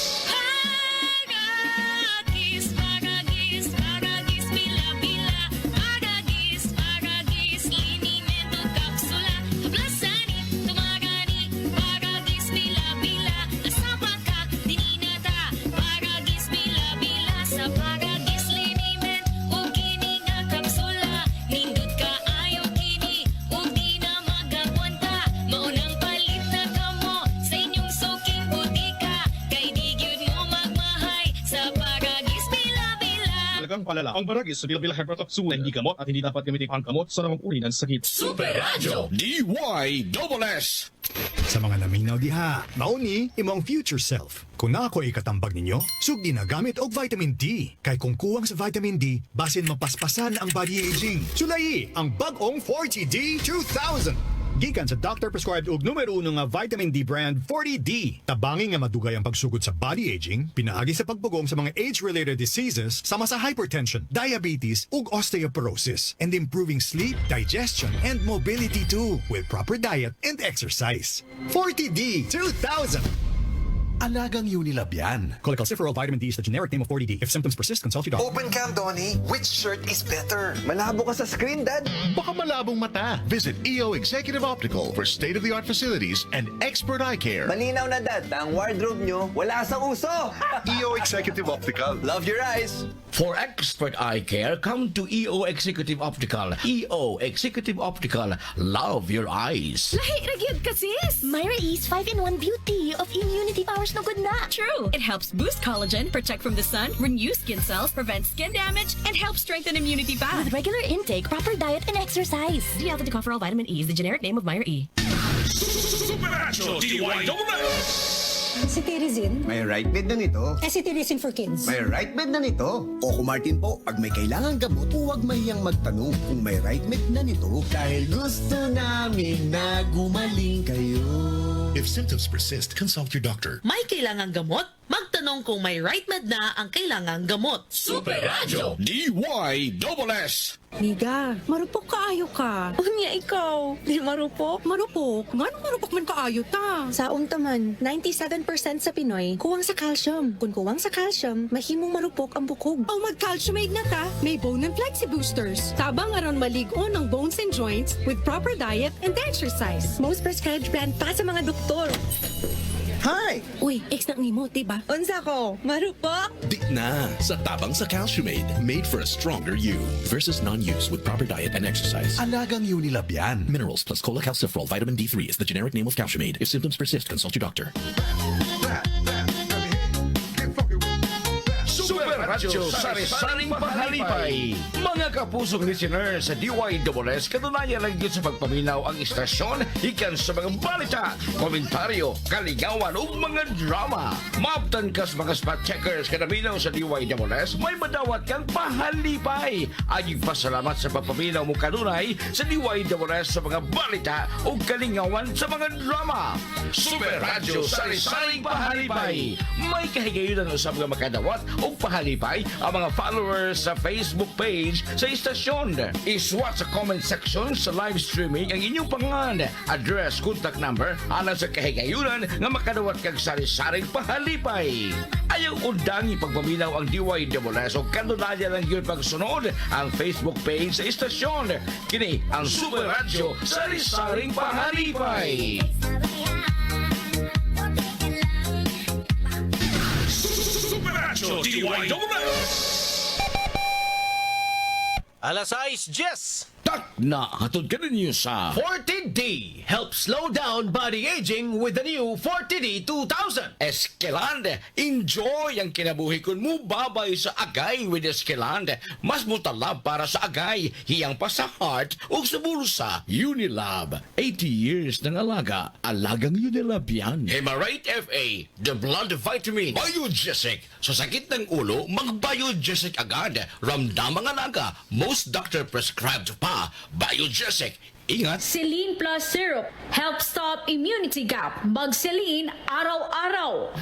Talagang palala. Ang baragis sa bilbilang hepatoxula hindi gamot at hindi dapat gamitin panggamot sa namang uri ng sakit. Super Radio DYSS. Sa mga naminaw diha, mauni imong future self. Kung na ako ikatambag ninyo, sugdi na gamit og vitamin D. Kay kung kuwang sa vitamin D, basin mapaspasan ang body aging. Sulay ang bag-ong 40D 2000. Gikan sa doctor-prescribed og numero 1 nga vitamin D brand 40D. Tabangi nga madugay ang pagsugod sa body aging, pinaagi sa pagpugong sa mga age-related diseases sama sa hypertension, diabetes ug osteoporosis, and improving sleep, digestion, and mobility too with proper diet and exercise. 40D 2000. Alagang Unilab yan. Cholecalciferol vitamin D is the generic name of 40D. If symptoms persist, consult your doctor. Open cam, Donnie. Which shirt is better? Malabo ka sa screen, Dad. Baka malabong mata. Visit EO Executive Optical for state-of-the-art facilities and expert eye care. Malinaw na, Dad. Ang wardrobe nyo, wala sa uso. EO Executive Optical. Love your eyes. For expert eye care, come to EO Executive Optical. EO Executive Optical. Love your eyes. Lahi ra gyud ka, sis. Myra E's 5-in-1 beauty of immunity powers no good na. True. It helps boost collagen, protect from the sun, renew skin cells, prevent skin damage, and help strengthen immunity path. With regular intake, proper diet, and exercise. D-alpha-tocopherol vitamin E is the generic name of Myra E. Supernatural DYSS. Si Tirizin. May right bed na nito. Si Tirizin for Kids. May right bed na nito. Oco Martin po, pag may kailangan gamot, huwag mahiyang magtanong kung may right bed na nito. Dahil gusto namin na gumaling kayo. If symptoms persist, consult your doctor. May kailangang gamot? Magtanong kung may right med na ang kailangang gamot. Super Radio DYSS. Miga, marupok kaayo ka. Unya ikaw, di marupok? Marupok? Ngano marupok man kaayo ta? Sa untaman, 97% sa Pinoy, kuwang sa calcium. Kung kuwang sa calcium, mahimong marupok ang bukog. Oh, mag-calciumate na ta. May bone and flexi boosters. Tabang aron malig-on ang bones and joints with proper diet and exercise. Most prescribed brand pa sa mga doktor. Hi! Uy, ex na nimo, diba? Unsa ko? Marupok? Di na sa tabang sa Calciumade, made for a stronger you. Versus non-use with proper diet and exercise. Alagang Unilab yan. Minerals plus cholecalciferol vitamin D3 is the generic name of Calciumade. If symptoms persist, consult your doctor. Super Radio Sari-saring Pahalipay. Mga kapusong listeners sa DYSS, katunayan lang yun sa pagpaminaw ang istasyon ikan sa mga balita, komentaryo, kaligawan o mga drama. Maaptan ka sa mga spot checkers kanaminaw sa DYSS, may madawat kang pahalipay. Ayong pasalamat sa pagpaminaw mo kanunay sa DYSS sa mga balita o kalingawan sa mga drama. Super Radio Sari-saring Pahalipay. May kahigayunan sa mga makadawat o pahalipay ma-verify ang mga followers sa Facebook page sa istasyon. Iswat sa comment section sa live streaming ang inyong pangalan, address, contact number, alang sa kahigayunan nga makadawat kag sari-saring pahalipay. Ayaw undangi pagpaminaw ang DYWS o kanunaya lang yun pagsunod ang Facebook page sa istasyon. Kini ang Super Radio Sari-saring Pahalipay. Supernatural DYWS. Alas 6:10. Tak na hatod ka ninyo sa 40D helps slow down body aging with the new 40D 2000. Eskeland. Enjoy ang kinabuhi kun mo babay sa agay with Eskeland. Mas mutalab para sa agay, hiyang pa sa heart o sa bulsa. Unilab, 80 years ng alaga. Alagang Unilab yan. Hemarite FA, the blood vitamin. Biogesic. Sa sakit ng ulo, mag-Biogesic agad. Ramdam ang alaga. Most doctor prescribed pa. Biogesic. Ingat. Celine Plus Syrup helps stop immunity gap. Mag-Celine araw-araw.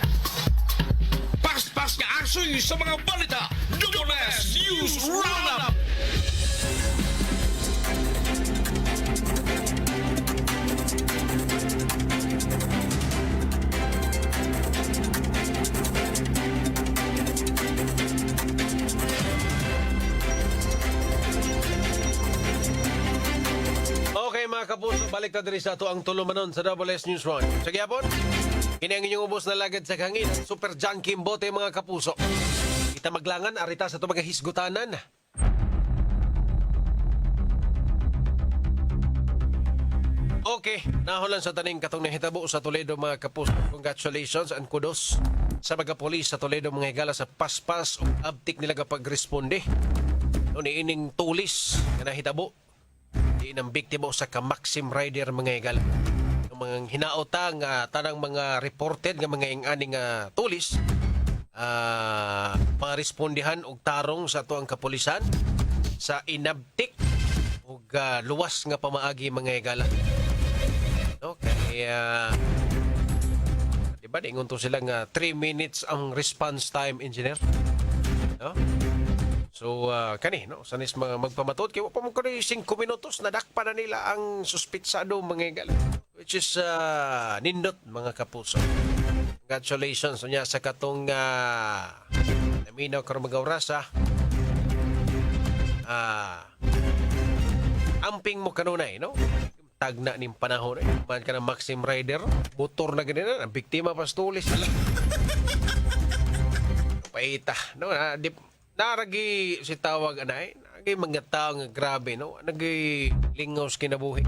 Pas-pas nga asoy sa mga balita. Double S News Roundup. Okay mga kapuso, balik na diri sa ato ang tulumanon sa Double S News Run. Sa gyapon, kini ang inyong ubos na lagad sa hangin, super junkie bote mga kapuso. Kita maglangan, arita sa ito mga hisgutanan. Okay, nahulan sa taning katong nahitabo sa Toledo mga kapuso. Congratulations and kudos sa mga polis sa Toledo mga higala sa paspas o abtik nila kapag responde. No, niining tulis na nahitabo. Di ng biktima sa ka-Maxim Rider mga higala. Ang mga hinaotang tanang mga reported nga mga inganing tulis marespondihan og tarong sa ato ang kapulisan sa inabtik og luwas nga pamaagi mga higala. Okay, diba, ingon to sila nga 3 minutes ang response time, engineer. No? So, kani, no? Sanis magpamatod, kaya pa mo ko 5 minutos, nadakpa na nila ang suspitsado mga higala. Which is nindot mga kapuso. Congratulations niya sa katong naminaw karong mag-aurasa. Amping mo kanunay, no? Tagna ning panahon eh. Man ka ng Maxim Rider, motor na ganyan, ang biktima pas tulis. Paita, no? Naragi si tawag anay, nagi mga tao nga grabe, no? Nagi lingos kinabuhi.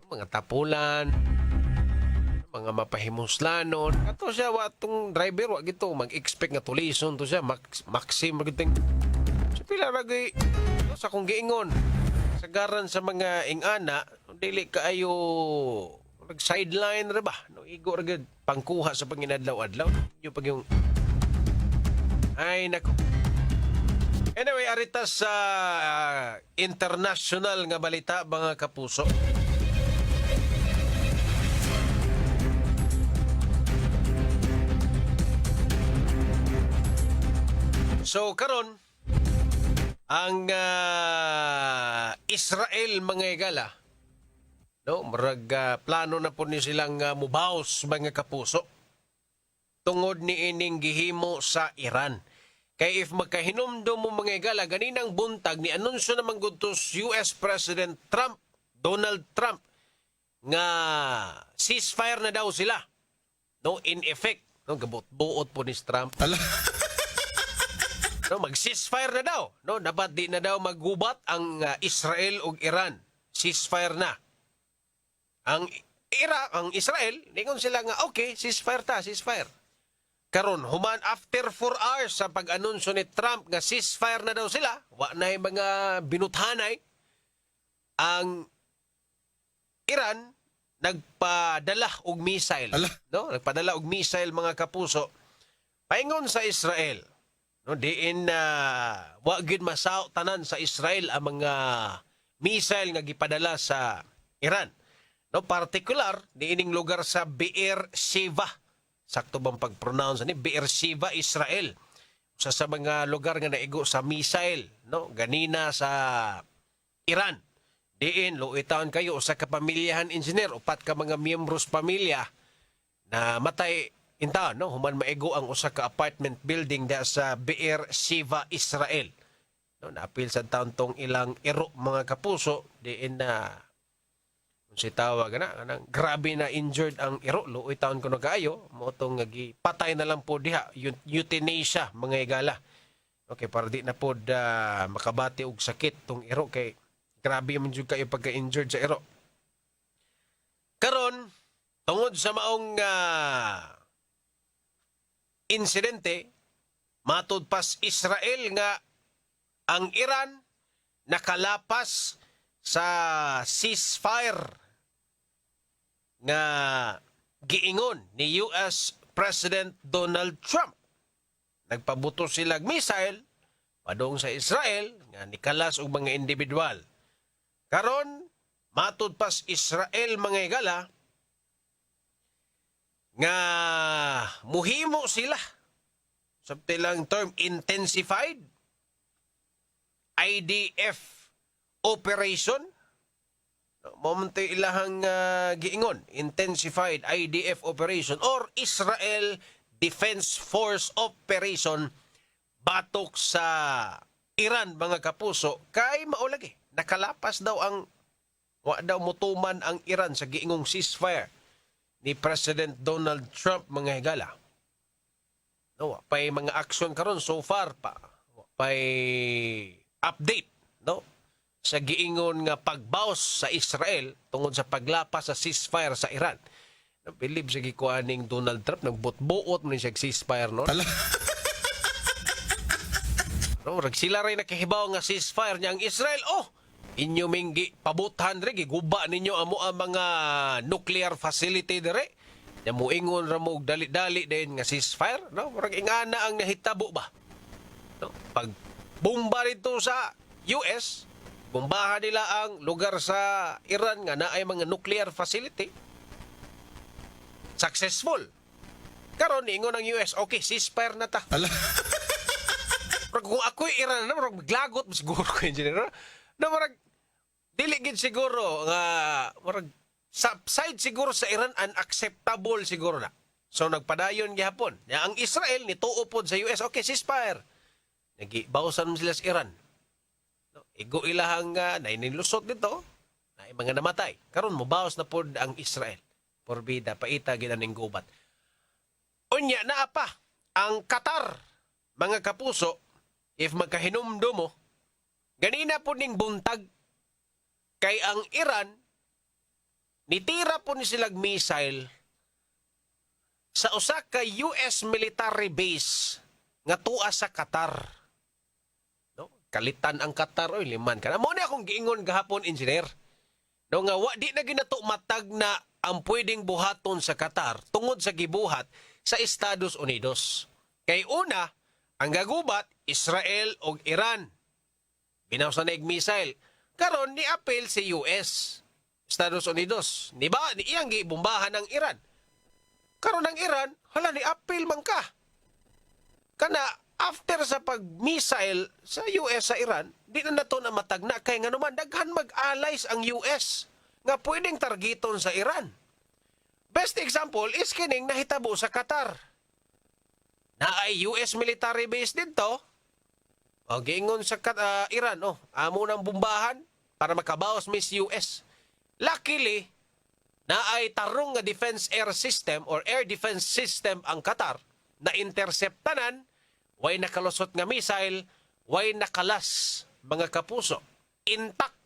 Mga tapulan, mga mapahimuslanon. Ato siya, watong driver, wag ito, mag-expect nga tulison to siya, Maxim, magiting. Si pila nagi, sa kong giingon, sagaran sa mga ingana, dili kaayo nag-sideline ra ba? No, igo ra gid pangkuha sa panginadlaw-adlaw. Yung pag yung ay nako. Anyway, arita sa international nga balita mga kapuso. So karon ang Israel mga higala, no, marag plano na po ni silang mubaos mga kapuso tungod ni ining gihimo sa Iran. Kay if magkahinumdum mo mga higala, ganinang buntag ni anunsyo naman gudtos US President Trump, Donald Trump, nga ceasefire na daw sila. No, in effect, no, gabot-buot po ni Trump. No, mag-ceasefire na daw. No, dapat di na daw maggubat ang Israel ug Iran. Ceasefire na. Ang Israel, ningon sila nga, okay, ceasefire ta, ceasefire. Karon, human after 4 hours sa pag-anunsyo ni Trump nga ceasefire na daw sila, wa na yung mga binuthanay, ang Iran nagpadala og missile. No, nagpadala og missile mga kapuso. Paingon sa Israel. No, diin wa gid masaw tanan sa Israel ang mga missile nga gipadala sa Iran. No, particular diining lugar sa Be'er Sheva. Sakto bang pag-pronounce ni Be'er Sheva, Israel. sa mga lugar nga naigo sa missile, no? Ganina sa Iran. Diin luitawan kayo sa kapamilyahan engineer, upat ka mga miyembros pamilya na matay intaon, no? Human maigo ang usa ka apartment building da sa Be'er Sheva, Israel. No, naapil sa taon tong ilang iro mga kapuso, diin na si tawag na kanang grabe na injured ang iro, luoy taon kuno kaayo, mo tong patay na lang po diha, euthanasia mga igala. Okay, para di na po makabati og sakit tong iro kay grabe man jud kayo pagka-injured sa iro. Karon tungod sa maong insidente, matud pas Israel nga ang Iran nakalapas sa ceasefire nga giingon ni US President Donald Trump. Nagpabuto silang missile padung sa Israel nga nikalas og mga individual. Karon matud pas Israel mga igala nga muhimo sila sa tilang term intensified IDF operation. Momento ilahang giingon, intensified IDF operation or Israel Defense Force operation batok sa Iran mga kapuso kay maulagi. Nakalapas daw ang wa daw mutuman ang Iran sa giingong ceasefire ni President Donald Trump mga higala. No, pay mga action karon so far pa. Pay update, no? Sa giingon nga pagbawas sa Israel tungod sa paglapas sa ceasefire sa Iran. Believe sa gikuaning Donald Trump nagbutbuot man siya ceasefire no. No, sila ray nakahibaw nga ceasefire niya ang Israel. Oh, inyo minggi pabutan re giguba ninyo amo ang mga nuclear facility dire. Ya moingon ra mo dali-dali din nga ceasefire, no? Murag ingana ang nahitabo ba. No, pag bomba rito sa US, bombahan nila ang lugar sa Iran nga naay mga nuclear facility. Successful. Karon ingon ang US, okay, ceasefire na ta. Pero kung ako'y Iran na, marag maglagot siguro ko engineer. Na marag, dili gid siguro nga, marag, side siguro sa Iran, unacceptable siguro na. So nagpadayon gihapon. Ang Israel, nituo pod sa US, okay, ceasefire. Nagibawsan mo sila sa Iran. No, igo ilahang nainilusot dito, na mga namatay. Karon mo bawas na pod ang Israel. Porbida, paita, ginaning gubat. Unya, naa pa, ang Qatar, mga kapuso, if magkahinumdo mo, ganina po ning buntag, kay ang Iran, nitira po ni silang missile sa usa ka US military base nga tuwa sa Qatar. No? Kalitan ang Qatar, oy, liman ka na. Mo na akong giingon gahapon, engineer. No, nga, di na ginato matag na ang pwedeng buhaton sa Qatar tungod sa gibuhat sa Estados Unidos. Kay una, ang gagubat, Israel o Iran. Binaw sa missile. Karon ni apel si US, Estados Unidos. Di ba? Ni iyang gibombahan ng Iran. Karon ang Iran, hala ni apel man ka. Kana after sa pag-missile sa US sa Iran, di na nato na matagna kay nga naman daghan mag-allies ang US nga pwedeng targeton sa Iran. Best example is kining nahitabo sa Qatar. Na ay US military base dito. O giingon sa Iran, amo nang bombahan para makabawas mis US. Luckily, na ay tarong nga defense air system or air defense system ang Qatar na interceptanan, way nakalusot nga missile, way nakalas mga kapuso. Intact.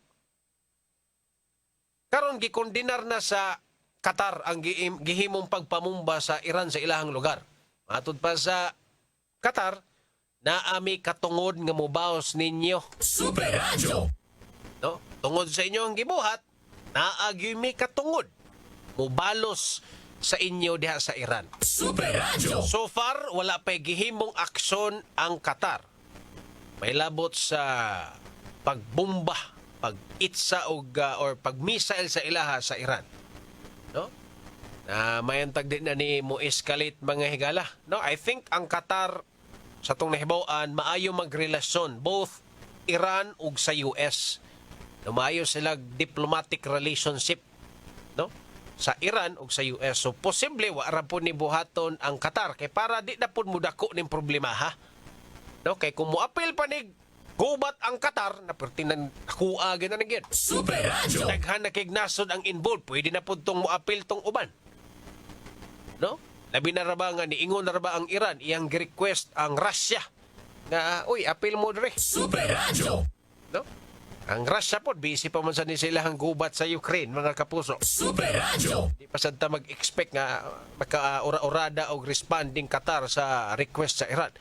Karon gikondinar na sa Qatar ang gihimong pagpamumba sa Iran sa ilahang lugar. Matod pa sa Qatar, naami katungod nga mubaos ninyo. Super Radio! No? Tungod sa inyong gibuhat, naagimi katungod. Mubalos sa inyo diha sa Iran. Super Radio! So far, wala pa'y gihimong aksyon ang Qatar. May labot sa pagbomba, pag-itsa or pag-missile sa ilaha sa Iran. No? Mayantag din na ni mo escalate mga higala. No, I think ang Qatar sa tong nahibaw-an maayo magrelasyon both Iran ug sa US. Maayo sila diplomatic relationship, no? Sa Iran ug sa US. So posible wa ra po ni buhaton ang Qatar kay para di na pud mudako ning problema ha. No, kay kung moapil pa ni gubat ang Qatar na pertinan kuha gyud na gyud. Super Radio. Daghan na kay nasod ang involved, pwede na pud tong moapil tong uban. No? Labi na ra ba nga niingon na ra ba ang Iran iyang request ang Russia nga uy apil mo dire. Super Radio. No? Ang Russia po, busy pa man sa ni silang gubat sa Ukraine, mga kapuso. Super Radio. Di pa santa mag-expect nga maka-ora-orada o responding Qatar sa request sa Iran.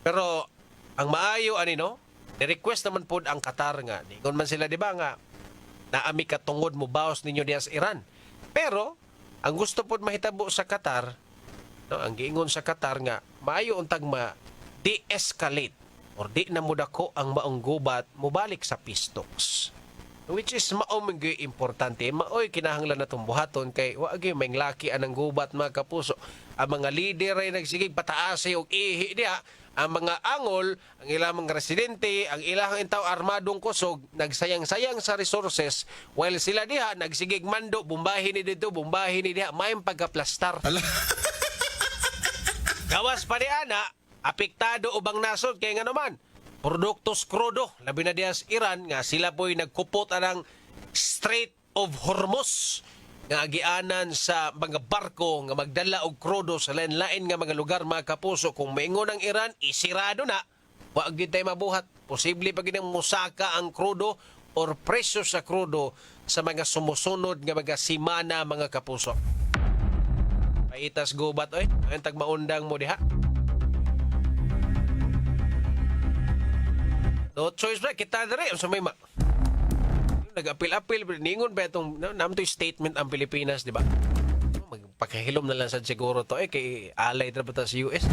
Pero ang maayo ani no, ni-request naman po ang Qatar nga. Ningon man sila di ba nga naami katungod mo bawas ninyo diya sa Iran. Pero ang gusto po mahitabo sa Qatar, no, ang giingon sa Qatar nga maayo untag ma-de-escalate or di na mudako ang maong gubat mubalik sa peace talks. Which is maong importante. Maoy kinahanglan na itong buhaton kay wagi may laki anang gubat mga kapuso. Ang mga leader ay nagsigig pataasi o ihi diha. Ang mga angol, ang ilang mga residente, ang ilang intaw armadong kusog, nagsayang-sayang sa resources while sila diha nagsigig mando, bumbahin ni dito, bumbahin ni diha, may pagkaplastar. Gawas pa ni ana, apektado ubang nasod kay nga naman produktos krudo labi na diya sa Iran nga sila po'y nagkupot anang Strait of Hormuz nga agianan sa mga barko nga magdala og krudo sa lain-lain nga mga lugar mga kapuso. Kung maingon ang Iran isirado na wa gyud tay mabuhat, posible pa gid musaka ang krudo or presyo sa krudo sa mga sumusunod nga mga simana mga kapuso. Paitas gubat oy, ang tagmaundang mo diha. No choice ba? Kita na rin. So may nag-apil-apil. Ningon ba itong naman ito'y statement ang Pilipinas, di ba? Magpakahilom na lang sa siguro to kay alay na ba sa US?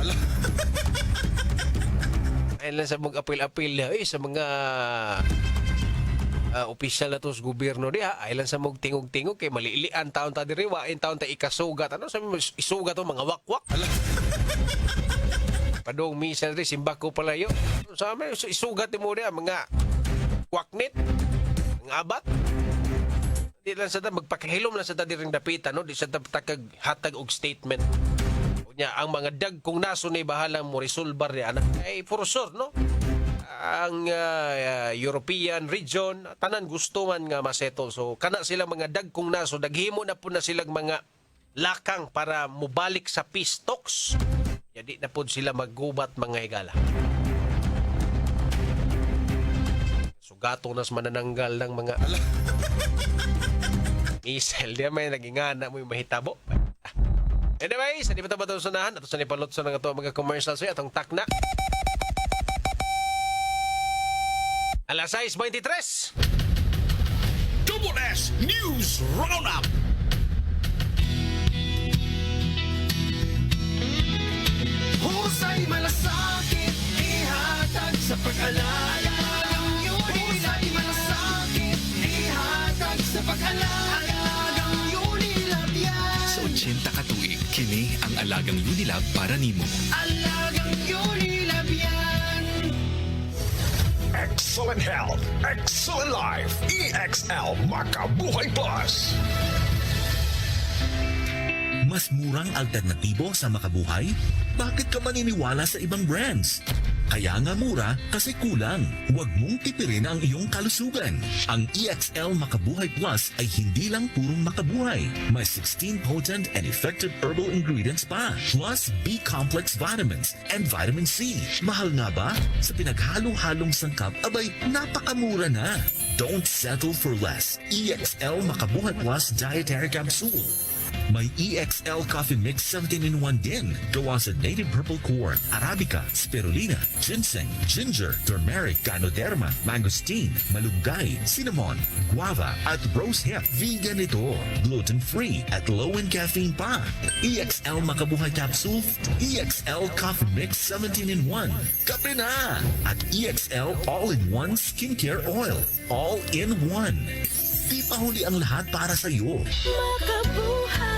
Ayun lang sa mga apil-apil sa mga opisyal na to sa gobyerno diha. Ayun lang sa mga tingog-tingog kay malilian taon ta diri. Wain taon ta ikasugat. Ano sabi mo? Isugat to mga wakwak. Padong misal rin, simbako pala yun. Sa amin, isugat mo rin mga kwaknit, mga abat. Di lang sa ta, magpakahilom lang sa ta diring dapita, no? Di sa ta hatag og statement. Kunya, ang mga dag kung naso na bahala mo resolbar niya, ay for sure, no? Ang European region, tanan gusto man nga masettle. So, kana sila mga dag kung naso, daghimo na po na silang mga lakang para mubalik sa peace talks. Jadi na po sila maggubat mga higala. Sugato nas manananggal ng mga missile. Di may nagingana mo yung mahitabo. Anyway, sa di pa ito sunahan at sa nipalot sa mga commercials atong takna. Alas 6:23. Double S News Roundup. Husay malasakit, ihatag sa pag-alala ng Husay malasakit, ihatag sa pag-alala ng Unilab yan. Sa 80 katuig, kini ang alagang Unilab para nimo. Alagang Unilab yan. Excellent health, excellent life. EXL Makabuhay Plus. Mas murang alternatibo sa Makabuhay? Bakit ka maniniwala sa ibang brands? Kaya nga mura kasi kulang. Huwag mong tipirin ang iyong kalusugan. Ang EXL Makabuhay Plus ay hindi lang purong makabuhay. May 16 potent and effective herbal ingredients pa. Plus B-complex vitamins and vitamin C. Mahal nga ba? Sa pinaghalo-halong sangkap, abay, napakamura na. Don't settle for less. EXL Makabuhay Plus Dietary Capsule. May EXL Coffee Mix 17-in-1 din. Gawa sa native purple corn, Arabica, Spirulina, Ginseng, Ginger, Turmeric, Ganoderma, Mangosteen, Malunggay, Cinnamon, Guava, at Rose Hip. Vegan ito. Gluten-free at low in caffeine pa. EXL Makabuhay Capsule, EXL Coffee Mix 17-in-1. Kape na! At EXL All-in-One Skincare Oil. All-in-one. Di pa huli ang lahat para sa iyo. Makabuhay!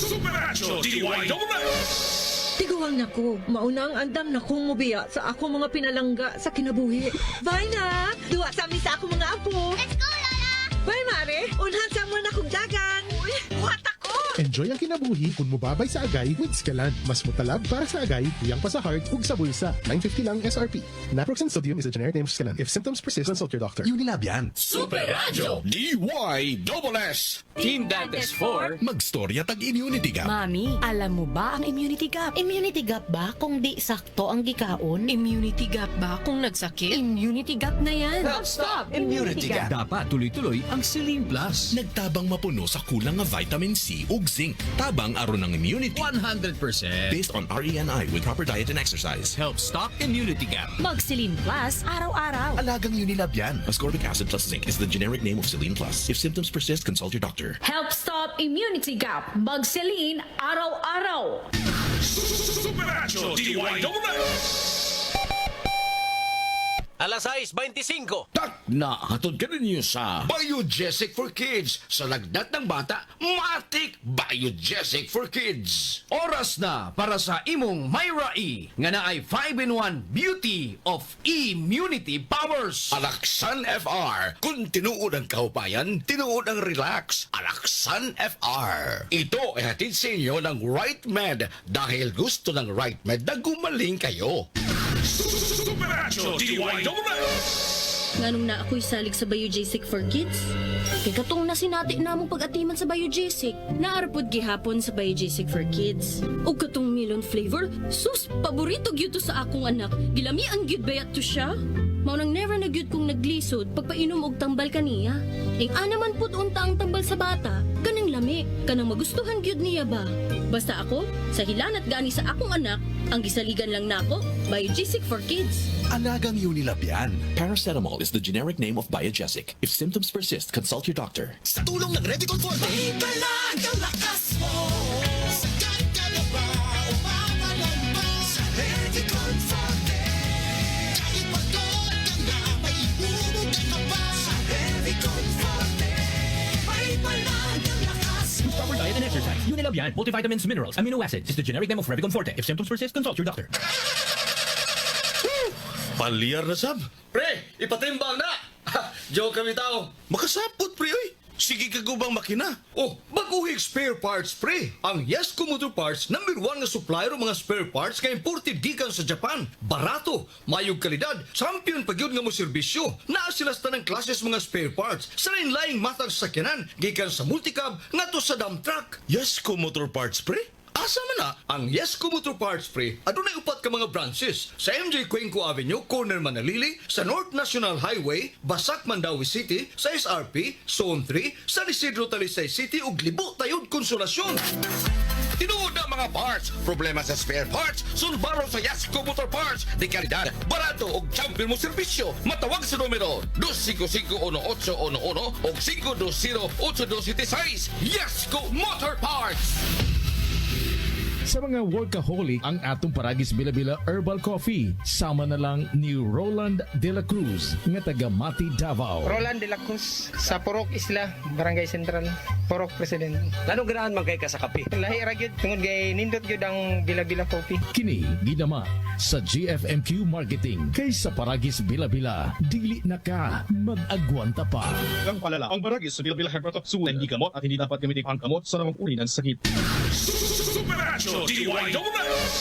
Supernatural DY Double S. Tiguang nako, mauna ang andam na kong mubiya sa ako mga pinalangga sa kinabuhi. Bye na! Duwa sa amin sa ako mga apo. Let's go, Lola! Bye, Mare! Unhan sa mo na kong dagan. Uy, buhat ako! Enjoy ang kinabuhi kung mubabay sa agay with Scalan. Mas mutalab para sa agay, tuyang pa sa heart, ug sa bulsa. $9.50 lang SRP. Naproxen sodium is a generic name of Scalan. If symptoms persist, consult your doctor. Unilab yan. Super Radio DYSS Team Dantes 4. Magstorya tag Immunity Gap. Mami, alam mo ba ang immunity gap? Immunity gap ba kung di sakto ang gikaon? Immunity gap ba kung nagsakit? Immunity gap na yan. Help stop Immunity gap. Dapat tuloy-tuloy ang Celine Plus. Nagtabang mapuno sa kulang nga vitamin C ug zinc. Tabang aron ng immunity. 100%. Based on RENI with proper diet and exercise. Help stop immunity gap. Mag-Celine Plus araw-araw. Alagang Unilab yan. Ascorbic acid plus zinc is the generic name of Celine Plus. If symptoms persist, consult your doctor. Help stop immunity gap. Mag-Celine araw-araw. Supernatural DYSS. Alas 6:25. Tak na hatod ka ninyo sa Biogesic for Kids. Sa lagnat ng bata, matik Biogesic for Kids. Oras na para sa imong Myra E nga naay 5-in-1 beauty of immunity powers. Alaksan FR. Kung tinuod ang kahupayan, tinuod ang relax. Alaksan FR. Ito ay hatid sa inyo ng Right Med dahil gusto ng Right Med na gumaling kayo. Supernatural DYSS. Nganong na ako'y salig sa Biogesic for Kids? Kay katong nasinati namong pag-atiman sa Biogesic. Naarapod gihapon sa Biogesic for Kids. O katong melon flavor, sus, paborito gyud to sa akong anak. Gilami ang gyud bayat to siya. Maunang never na gyud kong naglisod pagpainom og tambal kaniya. Ing anaman pud unta ang tambal sa bata, kanang lami, kanang magustuhan gyud niya ba? Basta ako, sa hilanat gani sa akong anak, ang gisaligan lang nako, Biogesic for Kids. Alagang Unilab yan. Paracetamol is the generic name of Biogesic. If symptoms persist, consult your doctor. Sa tulong ng Revicon Forte, ibalag ang lakas mo. Sagat ka na ba o mapalan ba? Sa Revicon Forte, kahit pagod ka na, may ibunog ka pa. Sa Revicon Forte, may balag ang lakas mo. With proper diet and exercise, Unilab yan. Multivitamins, minerals, amino acids is the generic name of Revicon Forte. If symptoms persist, consult your doctor. Palyar na sab. Pre, ipatimbang na. Joke kami tao. Makasapot, pre, oy. Sige ka gubang makina. Oh, baguhig spare parts, pre. Ang Yesco Motor Parts, #1 nga supplier ng mga spare parts nga imported gikan sa Japan. Barato, mayog kalidad, champion pagyud nga mo serbisyo. Naa sila sa tanang klases mga spare parts. Sa lain-laing matang sakyanan, gikan sa multicab ngadto sa dump truck. Yesco Motor Parts, pre. Asa man na ang Yesco Motor Parts, pre? Adunay upat ka mga branches sa MJ Cuenco Avenue, corner Manalili, sa North National Highway, Basak, Mandawi City, sa SRP, Zone 3, San Isidro, Talisay City, ug Libo, Tayod, Konsolasyon. Tinuod na mga parts, problema sa spare parts, sulbaro sa Yesco Motor Parts, di kalidad, barato ug champion mo serbisyo. Matawag sa numero 255-1811 o 520-8276. Yesco Motor Parts. Sa mga workaholic, ang atong Paragis Bila-Bila Herbal Coffee. Sama na lang ni Roland De La Cruz, nga taga Mati, Davao. Roland De La Cruz, sa Purok Isla, Barangay Central, Purok President. Lano ganahan man kay ka sa kape? Lahi ra gyud tungod kay nindot gyud ang Bila-Bila Coffee. Kini ginama sa GFMQ Marketing. Kay sa Paragis Bila-Bila, dili na ka mag-agwanta pa. Ang palala, ang Baragis sa Bila-Bila Herbal Capsule hindi gamot at hindi dapat gamitin ang gamot sa namang uri ng sakit. Supernatural DYSS.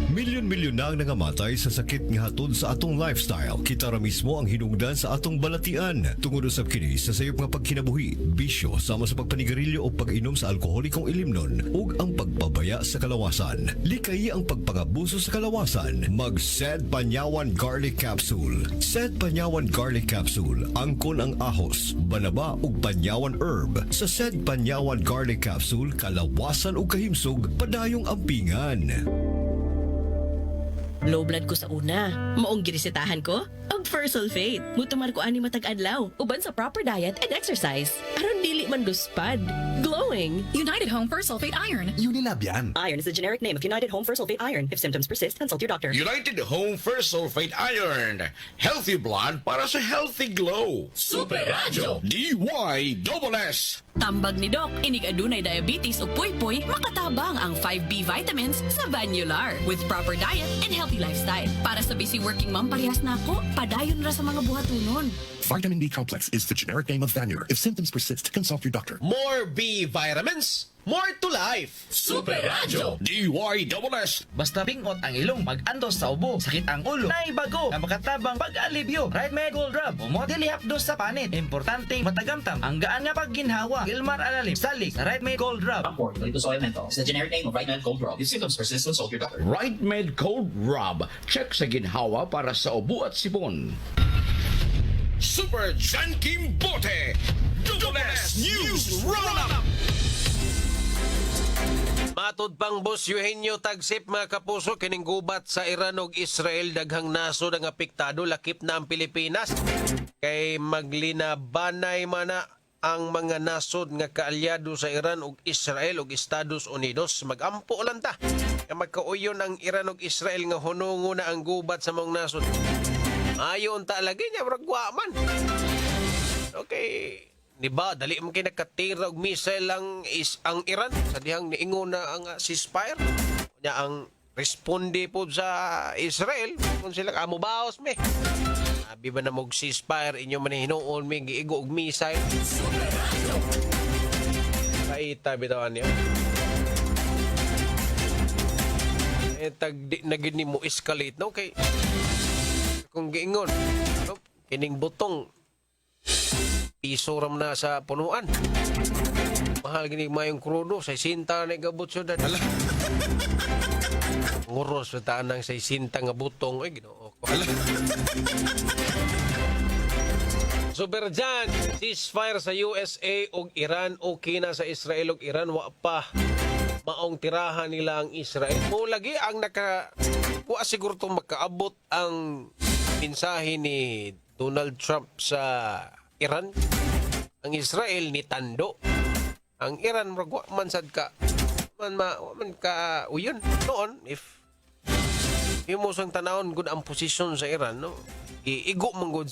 Milyon-milyon na ang nangamatay sa sakit nga hatod sa atong lifestyle. Kita ra mismo ang hinungdan sa atong balatian. Tungod usab kini sa sayop nga pagkinabuhi, bisyo sama sa pagpanigarilyo o pag-inom sa alkoholikong ilimnon ug ang pagpabaya sa kalawasan. Likay ang pagpangabuso sa kalawasan. Mag-Sed Panyawan Garlic Capsule. Sed Panyawan Garlic Capsule. Angkon ang ahos, banaba ug panyawan herb. Sa Sed Panyawan Garlic Capsule, kalawasan ug kahimsog padayong ampingan. Low blood ko sa una. Maong ginisitahan ko? Og First Sulfate. Mutumar ko ani matag adlaw. Uban sa proper diet and exercise. Aron dili man luspad. Glowing. United Home for Sulfate Iron. Unilab yan. Iron is the generic name of United Home for Sulfate Iron. If symptoms persist, consult your doctor. United Home First Sulfate Iron. Healthy blood para sa healthy glow. Super Radio. DYSS. Tambag ni Doc, inig adunay diabetes o puy-puy, makatabang ang 5B vitamins sa Vanular with proper diet and healthy lifestyle. Para sa busy working mom parehas na ako, padayon ra sa mga buhatunon. Vitamin B complex is the generic name of Vanier. If symptoms persist, consult your doctor. More B vitamins, more to life. Super Radio. DYSS. Basta pingot ang ilong pag-andos sa ubo, sakit ang ulo, naibago, na makatabang pag-alibyo. Right Med Gold Rub, umodeli hapdos sa panit. Importanteng matagamtam, ang gaan nga pagginhawa. Gilmar Alalim, Salik, Right Med Gold Rub. Eucalyptus oil menthol is the generic name of Right Med Cold Rub. If symptoms persist, consult your doctor. Right Med Cold Rub. Check sa ginhawa para sa ubo at sipon. Super John Kim Bote. Double S News Roundup. Matod pang Boss Eugenio Tagsip, mga kapuso, kining gubat sa Iran ug Israel daghang nasod ang apektado, lakip na ang Pilipinas. Kay maglinabanay man na ang mga nasod nga kaalyado sa Iran ug Israel ug Estados Unidos. Magampo lang ta. Magkauyon ang Iran ug Israel nga hunungo na ang gubat sa mga nasod. Ayon ta lagi niya, ragwa man. Okay. Diba, dali mo kayo nakatira og missile ang Iran sa dihang niingon na ang ceasefire. Nya ang responde po sa Israel kung sila amo baos me. Abi ba na mog ceasefire inyo man hinuon mi giigo og missile. Kaita bitawan niya. Tag na gid ni mo escalate no kay kung giingon no? Kining butong piso ram na sa punuan. Mahal gini mayong krudo, 60 na gabot syudad. Nguros sa taan ng 60 nga butong. Ay, ginoo ko. Super dyan, ceasefire sa USA ug Iran, okay na sa Israel ug Iran, wa pa maong tirahan nila ang Israel. Mo lagi ang wa siguro itong makaabot ang mensahe ni Donald Trump sa Iran. Ang Israel ni tando. Ang Iran magwa man sad ka man ka uyon noon if mo sang tanawon gud ang posisyon sa Iran no. Igo man gud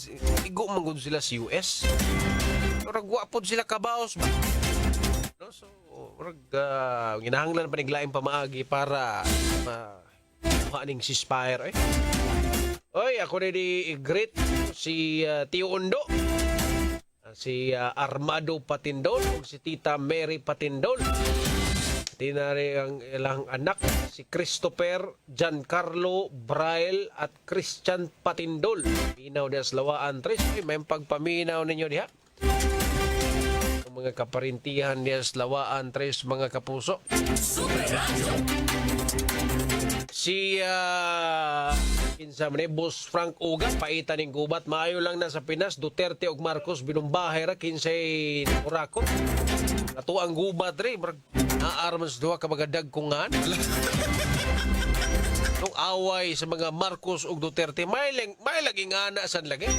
sila sa US. Ragwa pod sila kabaos ba. No, so ginahanglan pa niglaing pamaagi para maning ceasefire Oy, ako na di-greet si Tio Undo, si Armando Patindol, si Tita Mary Patindol. Tinari ang ilang anak, si Christopher, Giancarlo, Braille, at Christian Patindol. Minaw des Lawaan Tres. May pagpaminaw ninyo diha. Ang mga kaparintihan des Lawaan Tres, mga kapuso. Si kinsa man Boss Frank Uga paita ning gubat, maayo lang na sa Pinas. Duterte ug Marcos binumbahay ra kinsay urakot. Ato ang gubat ri naarmas duha ka mga dagkungan. Nung away sa mga Marcos ug Duterte, may laging ana san lagi.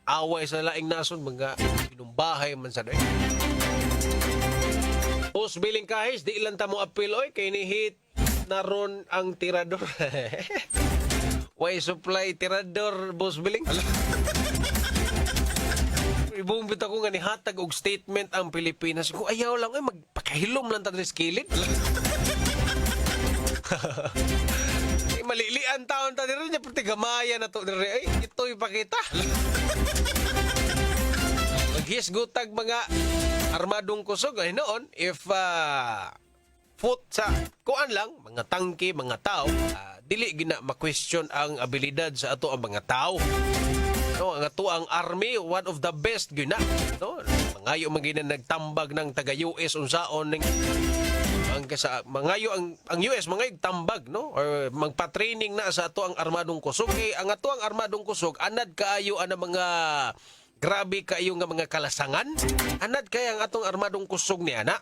Away sa laing nason mga binumbahay man sa doy. Boss Biling Kahis, di ilan ta mo apil oy kay ni hit naron ang tirador. Why supply tirador, Boss Biling? Ibumbit ako nga ni hatag og statement ang Pilipinas. Kung ayaw lang ay magpakahilom lang ta sa kilid. Malilian taon ta diri nya pati gamaya na to diri ay ito ipakita. Maghisgutag mga armadong kusog ay noon if foot sa kuan lang mga tangke mga tao dili gina ma-question ang abilidad sa ato ang mga tao no ang ato ang army one of the best gina no mangayo magina nagtambag ng taga US unsaon ning ang mangayo ang US mangayo tambag no or magpa-training na sa ato ang armadong kusog kay ang ato ang armadong kusog anad kaayo ana mga grabe kaayo nga mga kalasangan anad kay ang atong armadong kusog ni ana.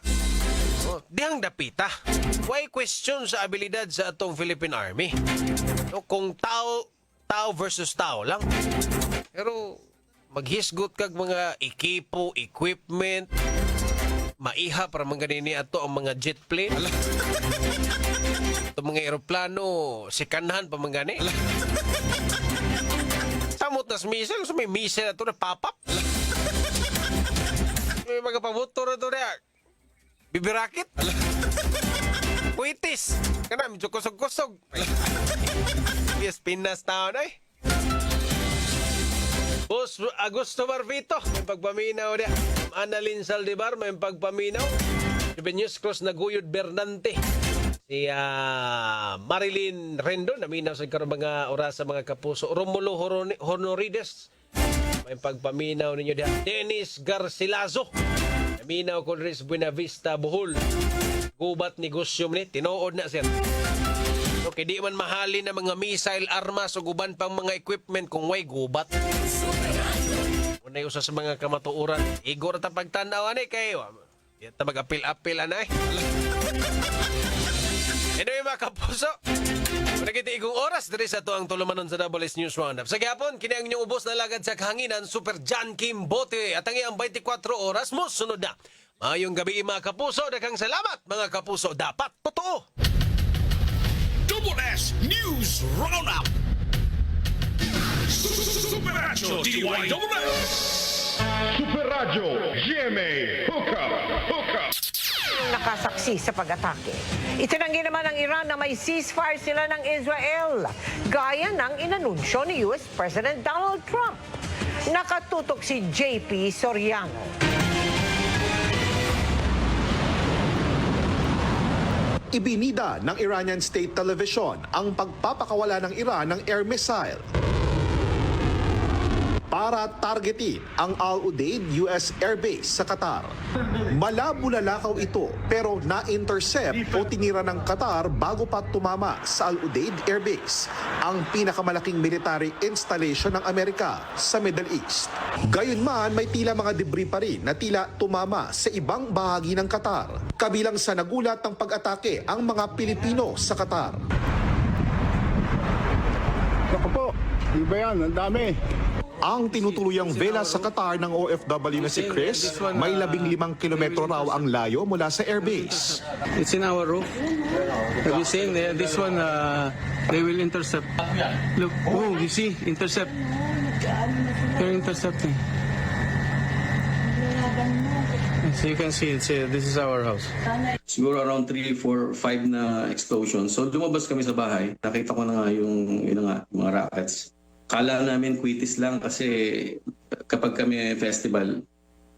Dihang dapita. Why question sa abilidad sa atong Philippine Army? No, kung tao versus tao lang. Pero maghisgot kag mga ekipo, equipment, maiha para manganini ato ang mga jet plane. Ito mga eroplano, sikanhan pa mangani. Samot na missile, so may missile na ito na pop-up. May mga pamotor na ito na bibirakit. Kuitis. Kana, medyo kusog-kusog. Yes, Pinas taon ay. Boss Augusto Barbito, may pagpaminaw niya. Annalyn Saldivar, may pagpaminaw. News Cross Naguyod Bernante. Si Marilyn Rendon, naminaw sa karong mga oras sa mga kapuso. Romulo Honorides, may pagpaminaw ninyo diya. Dennis Garcilaso, naminaw ko rin sa Buenavista, Bohol. Gubat negosyo ni, tinuod na sir. Okay, di man mahali na mga missile, armas o guban pang mga equipment kung way gubat. Unay usa sa mga kamatuoran. Igor ta pagtanaw ani kay ta mag-apil-apil anay. Anyway mga kapuso, managiti igong oras diri sa tuang tulumanon sa WS News Roundup. Sa gihapon, kini ang inyong ubos na lagad sa kahanginan, Super John Kim Bote. At ang iyang 24 oras mo, sunod na. Mayong gabi mga kapuso, daghang salamat mga kapuso. Dapat totoo. Double S News Roundup. Super Radio DYWS. Super Radio GMA Hookup. Nakasaksi sa pag-atake. Itinanggi naman ng Iran na may ceasefire sila ng Israel, gaya ng inanunsyo ni US President Donald Trump. Nakatutok si JP Soriano. Ibinida ng Iranian State Television ang pagpapakawala ng Iran ng air missile para targetin ang Al Udeid US Air Base sa Qatar. Malabo-lalakaw ito pero na-intercept o tinira ng Qatar bago pa tumama sa Al Udeid Air Base, ang pinakamalaking military installation ng Amerika sa Middle East. Gayunman, may tila mga debris pa rin na tila tumama sa ibang bahagi ng Qatar. Kabilang sa nagulat ng pag-atake ang mga Pilipino sa Qatar. Ako po, di ba yan? Ang dami. Ang tinutuluyang vela sa Qatar ng OFW na si Chris, may 15 kilometro raw ang layo mula sa airbase. It's in our roof. Have you seen this one? They will intercept. Look, oh, you see, intercept. They're intercepting. So you can see, this is our house. Siguro around 3, 4, 5 na explosion. So lumabas kami sa bahay. Nakita ko na nga yung mga rockets. Kala namin quitis lang kasi kapag kami festival,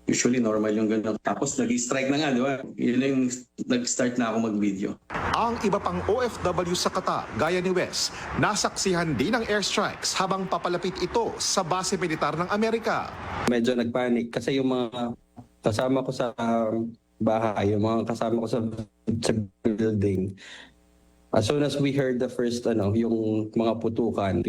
usually normal yung gano'n. Tapos nag-strike na nga, di ba? Yun yung nag-start na ako mag-video. Ang iba pang OFW sa Qatar, gaya ni Wes, nasaksihan din ng airstrikes habang papalapit ito sa base militar ng Amerika. Medyo nagpanik kasi yung mga kasama ko sa bahay, yung mga kasama ko sa building, as soon as we heard the first, yung mga putukan,